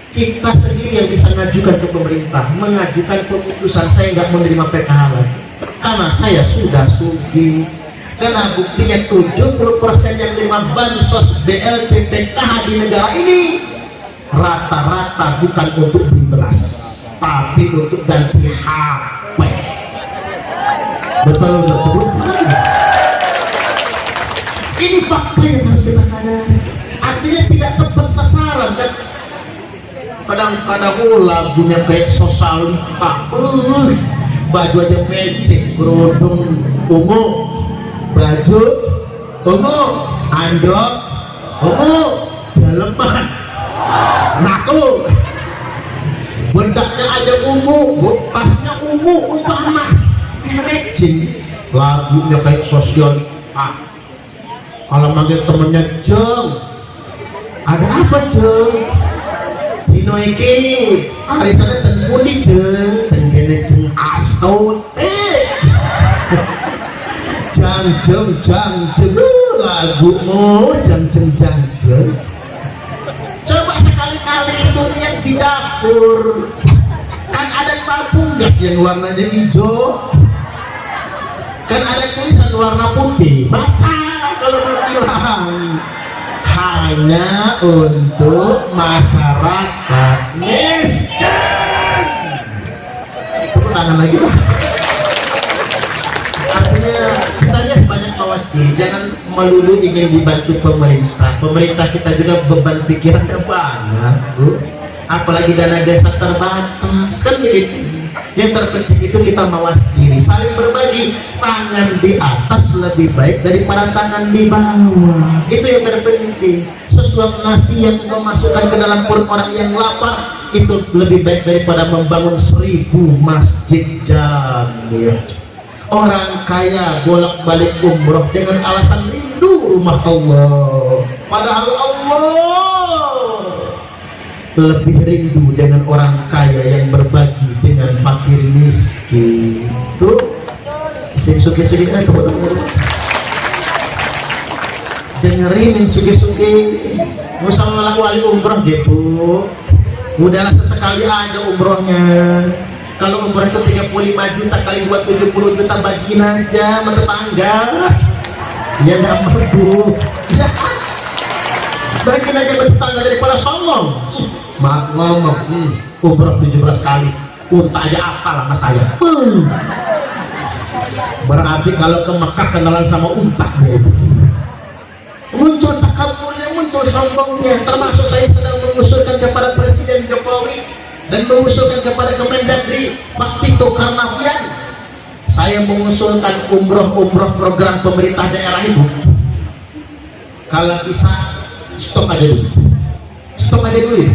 Kita sendiri yang bisa mengajukan ke pemerintah, mengajukan pemutusan. Saya nggak menerima PKH lagi karena saya sudah sugih. Karena buktinya 70% yang menerima bansos BLT PKH di negara ini rata-rata bukan untuk beli beras, tapi untuk ganti HP. Betul. Ini fakta yang harus kita sadari. Artinya tidak tepat sasaran kan. Kadang-kadang lagunya kayak Sosalita, baju aja mecek, kerudung ungu, baju ungu, andok ungu, daleman ngaku, bedaknya aja ungu, pasnya ungu, umpama mecek, lagunya kayak Sosalita. Kalau manggil temennya Jeng, ada apa Jeng? Dino iki arisane ten pundi Jeng? Ten kene Jeng astote. Jang lagumu jang. Coba sekali-kali itu lihat di dapur. Kan ada tabung gas yang warnanya hijau. Kan ada tulisan warna putih. Baca kalau berkilang. Hanya untuk masyarakat miskin. Tepuk tangan lagi Pak. Artinya kita lihat banyak mawas diri, jangan melulu ingin dibantu pemerintah. Pemerintah kita juga beban pikirannya banyak Bu. Apalagi dana desa terbatas kan begitu. Yang terpenting itu kita mawas diri, saling berbagi. Tangan di atas lebih baik daripada tangan di bawah. Itu yang terpenting. Sesuap nasi yang kau masukkan ke dalam perut orang yang lapar itu lebih baik daripada membangun 1000 masjid jami. Orang kaya bolak-balik umroh dengan alasan rindu rumah Allah, padahal Allah lebih rindu dengan orang kaya yang berbagi dengan fakir miskin. Tuh, sugi-sugi dengerin sugi-sugi. Musal wali umroh gitu. Udahlah sesekali aja umrohnya. Kalau umroh itu 35 juta kali buat 70 juta bagiin aja sama tetangga. Ya nggak perlu. Ya, bagiin aja sama tetangga daripada sombong. Maaf ngomong, umroh 17 kali, unta aja apa lah mas saya. Berarti kalau ke Mekah kenalan sama unta gitu. Muncul takaburnya, muncul sombongnya. Termasuk saya sedang mengusulkan kepada Presiden Jokowi dan mengusulkan kepada Kemendagri Pak Tito Karnavian. Saya mengusulkan umroh program pemerintah daerah itu. Kalau bisa stop aja dulu. Stop aja dulu ya.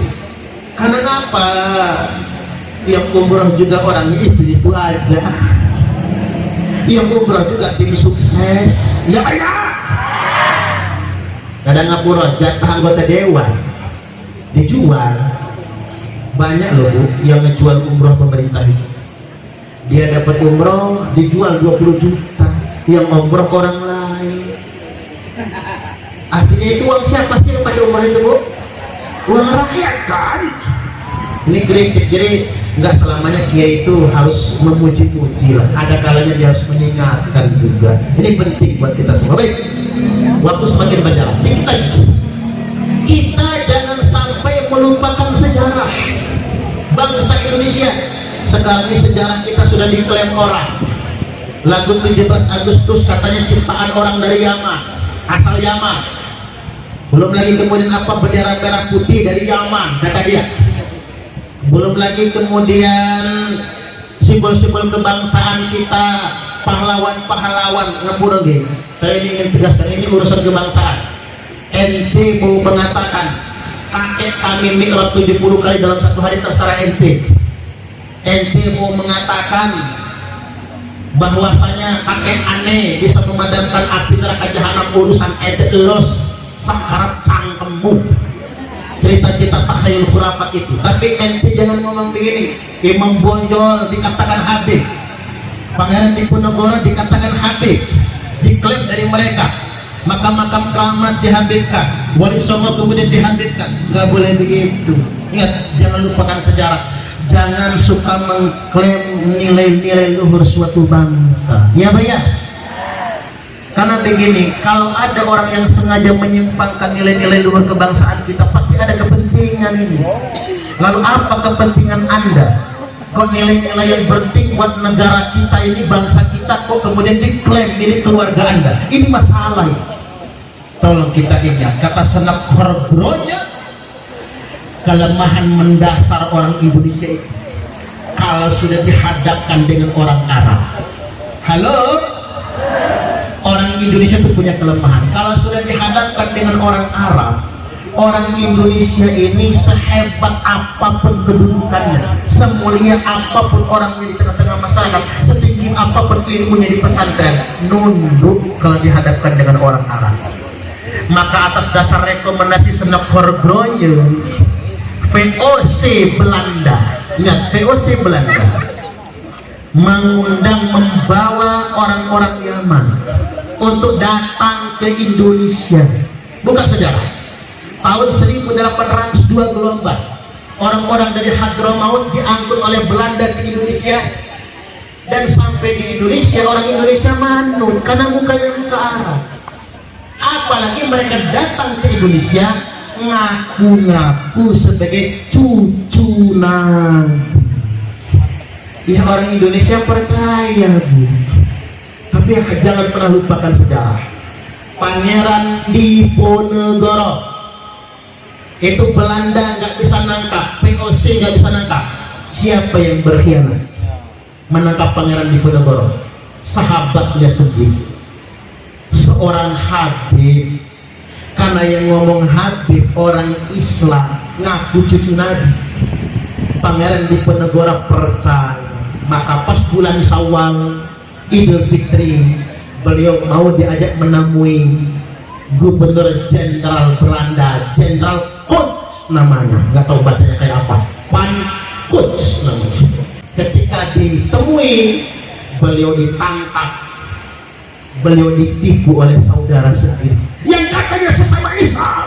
Karena apa? Yang umroh juga orangnya itu aja. Yang umroh juga tim sukses. Ya banyak. Kadang ngapura jatah anggota dewan dijual. Banyak loh Bu yang ngejual umroh pemerintah itu. Dia dapat umroh dijual 20 juta. Yang umroh orang lain. Artinya itu uang siapa sih yang pada umroh itu Bu? Uang rakyat kan? Ini kritik, jadi nggak selamanya kiai itu harus memuji-muji lah. Ada kalanya dia harus mengingatkan juga. Ini penting buat kita semua. Baik, waktu semakin berjalan. Kita jangan sampai melupakan sejarah bangsa Indonesia. Sekarang ini sejarah kita sudah diklaim orang. Lagu 17 Agustus katanya ciptaan orang dari Yaman, asal Yaman. Belum lagi kemudian apa bendera merah putih dari Yaman kata dia. Belum lagi kemudian simbol-simbol kebangsaan kita, pahlawan-pahlawan ngapura ge. Saya ingin tegaskan ini urusan kebangsaan. Ente mau mengatakan kakek kami mikrot 70 kali dalam satu hari terserah ente. Ente mau mengatakan bahwasanya kakek aneh bisa memadamkan api neraka jahanam, urusan ente los sakarat cangkemmu. Cerita-cerita takhayul khurafat itu. Tapi ente jangan ngomong begini. Imam Bonjol dikatakan Habib, Pangeran Diponegoro dikatakan Habib, diklaim dari mereka. Makam-makam keramat dihabibkan, Wali Songo kemudian dihabibkan. Nggak boleh begitu. Ingat, jangan lupakan sejarah. Jangan suka mengklaim nilai-nilai luhur suatu bangsa. Ya Pak ya? Karena begini, kalau ada orang yang sengaja menyimpangkan nilai-nilai luhur kebangsaan kita, pasti ada kepentingan ini. Lalu apa kepentingan Anda? Kok nilai-nilai yang penting buat negara kita ini, bangsa kita, kok kemudian diklaim milik keluarga Anda? Ini masalah ini. Tolong kita ingat, kata Senak Khorbronya, kelemahan mendasar orang Indonesia itu kalau sudah dihadapkan dengan orang Arab. Halo? Orang Indonesia itu punya kelemahan. Kalau sudah dihadapkan dengan orang Arab, orang Indonesia ini sehebat apapun kedudukannya, semulia apapun orangnya di tengah-tengah masyarakat, setinggi apapun ilmunya di pesantren, nunduk kalau dihadapkan dengan orang Arab. Maka atas dasar rekomendasi Senak Khorbronya, VOC Belanda, ingat VOC Belanda mengundang, membawa orang-orang Yaman untuk datang ke Indonesia. Buka sejarah. Tahun 1802 gelombang, orang-orang dari Hadramaut diangkut oleh Belanda ke Indonesia, dan sampai di Indonesia orang Indonesia manut karena mukanya muka Arab. Apalagi mereka datang ke Indonesia ngaku-ngaku sebagai cucu Nabi. Ya orang Indonesia percaya Bu. Tapi jangan pernah lupakan sejarah. Pangeran Diponegoro itu Belanda nggak bisa nangkap, VOC nggak bisa nangkap. Siapa yang berkhianat menangkap Pangeran Diponegoro? Sahabatnya sendiri, seorang Habib. Karena yang ngomong Habib orang Islam, ngaku cucu Nabi. Pangeran Diponegoro percaya. Maka pas bulan Syawal, Idul Fitri, beliau mau diajak menemui Gubernur Jenderal Belanda, Jenderal Koch namanya, nggak tahu bacanya kayak apa, Van Koch namanya. Ketika ditemui, beliau ditangkap, beliau ditipu oleh saudara sendiri yang katanya sesama Islam,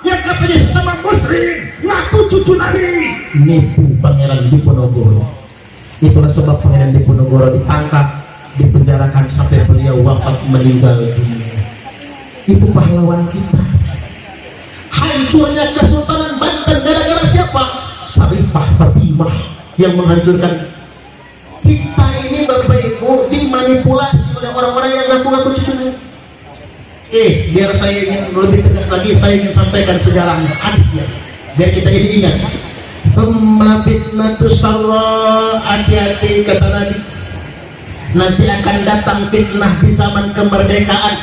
yang katanya sesama Muslim, ngaku cucu Nabi. Nipu Pangeran Diponegoro. Itulah sebab Pangeran Diponegoro ditangkap, dipenjarakan sampai beliau wafat, meninggal dunia. Itu pahlawan kita. Hancurnya Kesultanan Banten gara-gara siapa? Syarifah Fatimah yang menghancurkan. Kita ini Bapak Ibu dimanipulasi oleh orang-orang yang ngaku-ngaku cucunya. Biar saya ingin lebih tegas lagi, saya ingin sampaikan sejarahnya, hadisnya, biar kita jadi ingat. Thumma fitnatu sarra, hati-hati kata Nabi, nanti akan datang fitnah di zaman kemerdekaan,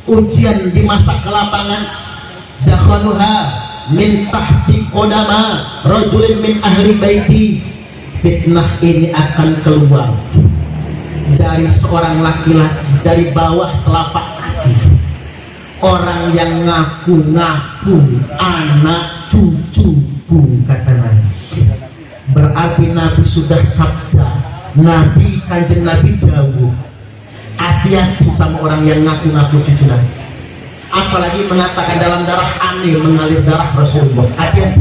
ujian di masa kelapangan. Dakhaluha min tahti qodama rajulin min ahli baiti. Fitnah ini akan keluar dari seorang laki-laki dari bawah telapak kaki, orang yang ngaku-ngaku anak cucuku, kata Nabi. Berarti Nabi sudah sabda, Nabi, kanjeng Nabi jauh, hati-hati sama orang yang ngaku-ngaku cucu Nabi, apalagi mengatakan dalam darah aneh mengalir darah Rasulullah. Hati-hati,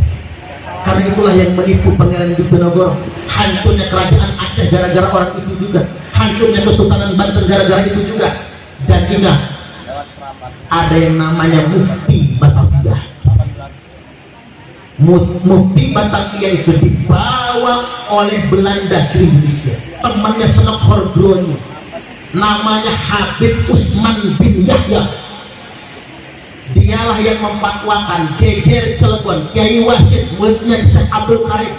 karena itulah yang menipu Pangeran Diponegoro. Hancurnya kerajaan Aceh gara-gara orang itu juga, hancurnya Kesultanan Banten gara-gara itu juga. Dan ingat, ada yang namanya Mufti Batavia. Mufti Batavia itu dibawa oleh Belanda ke Indonesia. Temannya Senok Hordroni, namanya Habib Usman bin Yahya. Dialah yang memfatwakan geger Cilegon, Kiai Wasid, muridnya Syekh Abdul Karim,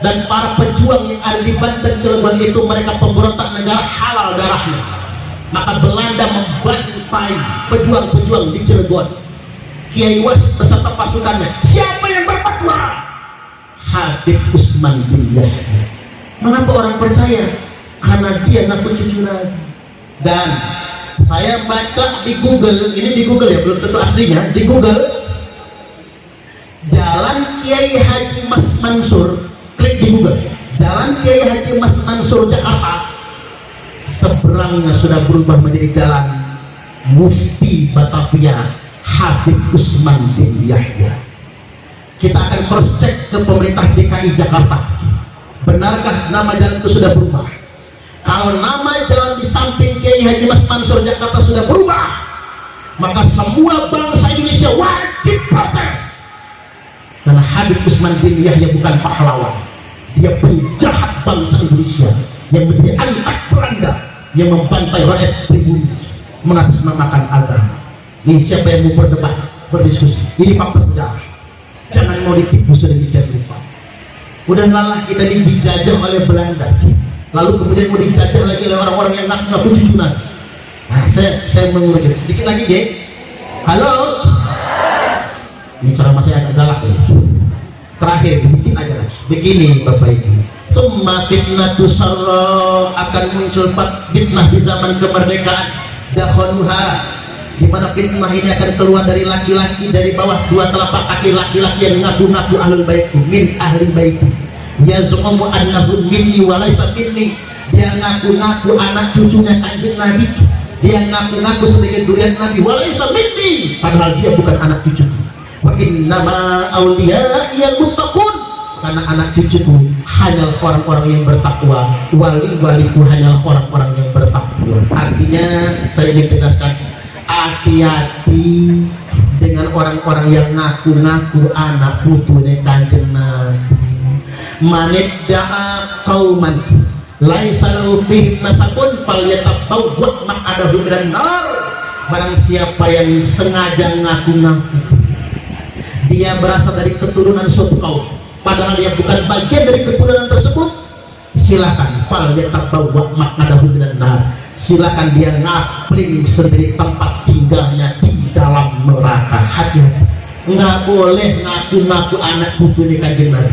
dan para pejuang yang ada di Banten Cilegon itu mereka pemberontak negara halal darahnya. Maka Belanda membantai pejuang-pejuang di Cilegon. Kiai Wasid beserta pasukannya, siapa yang berfatwa? Habib Usman bin Yahya. Mengapa orang percaya? Karena dia ngaku cucu Nabi. Dan saya baca di Google, ini di Google ya, belum tentu aslinya, di Google, Jalan Kiai Haji Mas Mansur, klik di Google, Jalan Kiai Haji Mas Mansur Jakarta, seberangnya sudah berubah menjadi Jalan Mufti Batavia Habib Usman bin Yahya. Kita akan cross check ke pemerintah DKI Jakarta, benarkah nama jalan itu sudah berubah? Kalau nama jalan di samping Kiai Haji Mas Mansur Jakarta sudah berubah, maka semua bangsa Indonesia wajib protes. Karena Habib Usman bin Yahya bukan pahlawan, dia penjahat bangsa Indonesia yang menjadi anak Belanda yang membantai rakyat pribumi mengatasnamakan agama. Ini siapa yang mau berdebat, berdiskusi? Ini fakta sejarah. Jangan mau ditipu sedemikian rupa. Udah lalah kita dijajah oleh Belanda, lalu kemudian mau dijajah lagi oleh orang-orang yang ngaku cucu Nabi. Nah, saya mengurucut dikit lagi deh. Halo, ini cara masih agak galak ya. Terakhir dikit aja lah. Begini Bapak Ibu, summa fitnatu sarra, akan muncul fitnah di zaman kemerdekaan dakhaluha, di mana fitnah ini akan keluar dari laki-laki dari bawah dua telapak kaki, laki-laki yang ngaku-ngaku ahlul baiti, min ahli baiti, yaz'umu annahu minni wa laysa minni. Dia ngaku-ngaku anak cucunya kanjeng Nabi, dia ngaku-ngaku sebagai durian Nabi, wa laysa minni, padahal dia bukan anak cucuku. Wa innama awliya'i al-muttaqun, karena anak cucuku hanyalah orang-orang yang bertakwa, wali-waliku hanyalah orang-orang yang bertakwa. Artinya saya ingin tegaskan, hati-hati dengan orang-orang yang ngaku-ngaku anak putunya kanjeng Nabi. Manidda'a qauman laisa lahu fihim nasabun falyatabawwa maq'adahu minan nar. Barang siapa yang sengaja ngaku-ngaku dia berasal dari keturunan suatu kaum, padahal dia bukan bagian dari keturunan tersebut, silakan falyatabawwa maq'adahu minan nar. Silakan dia ngapling sendiri tempat tinggalnya di dalam neraka. Hati-hati, nggak boleh ngaku-ngaku anak putunya kanjeng Nabi,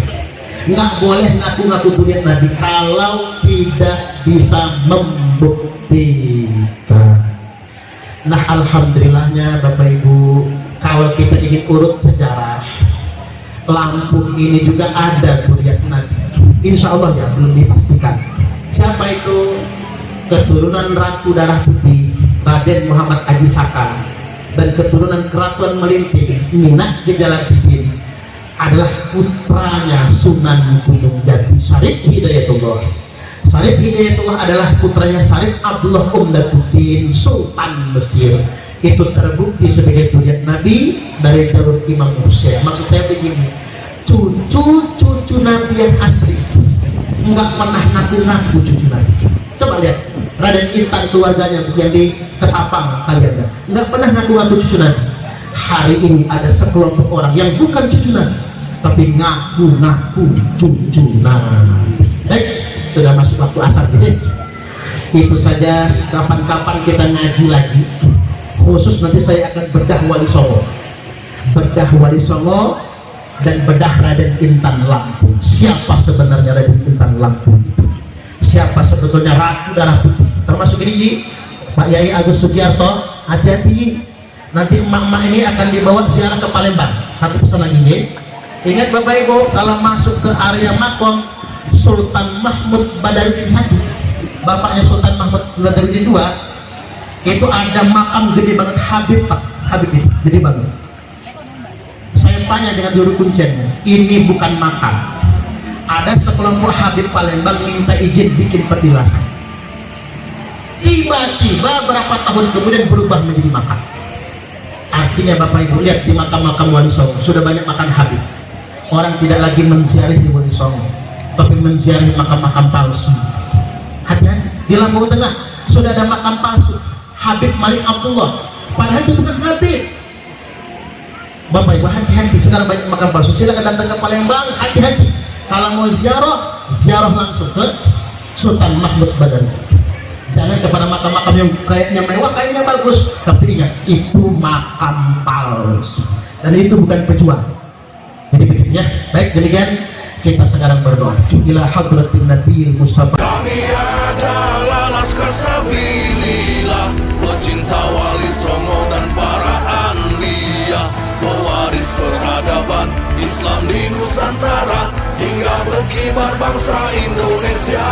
nggak boleh ngaku-ngaku durian Nabi kalau tidak bisa membuktikan. Nah, alhamdulillahnya Bapak Ibu, kalau kita ingin urut sejarah, Lampung ini juga ada durian Nabi, insya Allah ya, belum dipastikan siapa itu. Keturunan Ratu Darah Putih Raden Muhammad Haji Saka dan keturunan Keratuan Melinting Minak Jalaluddin adalah putranya Sunan Gunung Jati Syarif Hidayatullah. Syarif Hidayatullah adalah putranya Syarif Abdullah Umdatuddin Sultan Mesir. Itu terbukti sebagai durian Nabi dari jalur Imam Hussein. Maksud saya begini, cucu Nabi yang asli enggak pernah ngaku-ngaku cucu Nabi. Coba lihat Raden Intan keluarganya yang di Ketapang kalian, nggak pernah ngaku-ngaku cucu Nabi. Hari ini ada sekelompok orang yang bukan cucu Nabi tapi ngaku-ngaku cucu Nabi. Baik, sudah masuk waktu asar gitu. Itu saja, kapan-kapan kita ngaji lagi. Khusus nanti saya akan bedah Wali Songo. Bedah Wali Songo dan bedah Raden Intan Lampung. Siapa sebenarnya Raden Intan Lampung itu? Siapa sebetulnya Ratu Darah Putih? Termasuk ini Ji, Pak Yai Agus Sugiarto, hati-hati nanti emak-emak ini akan dibawa ziarah ke Palembang. Satu pesan lagi Ji, ingat Bapak Ibu, kalau masuk ke area makom Sultan Mahmud Badaruddin I, bapaknya Sultan Mahmud Badaruddin II, itu ada makam gede banget Habib, Pak Habib itu gede banget. Saya tanya dengan juru kuncinya, ini bukan makam. Ada sekelompok Habib Palembang minta izin bikin petilasan, tiba-tiba berapa tahun kemudian berubah menjadi makam. Artinya Bapak Ibu lihat di makam-makam Wali Songo sudah banyak makan Habib. Orang tidak lagi menziarahi di Wali Songo, tapi menziarahi makam-makam palsu. Hati-hati, di Lampung Tengah sudah ada makam palsu Habib Malik Abdullah, padahal itu bukan Habib. Bapak Ibu hati-hati, sekarang banyak makam palsu. Silakan datang ke Palembang, hati-hati. Kalau mau ziarah, ziarah langsung ke Sultan Mahmud Badaruddin. Jangan kepada makam-makam yang kayaknya mewah, kayaknya bagus, tapi ingat itu makam palsu dan itu bukan pejuang. Jadi begini ya. Baik, demikian kita sekarang berdoa. Ila hadratin Nabi Mustafa. Kami adalah laskar sabilillah, pecinta Wali Songo dan para anbiya, pewaris peradaban Islam di Nusantara hingga berkibar bangsa Indonesia.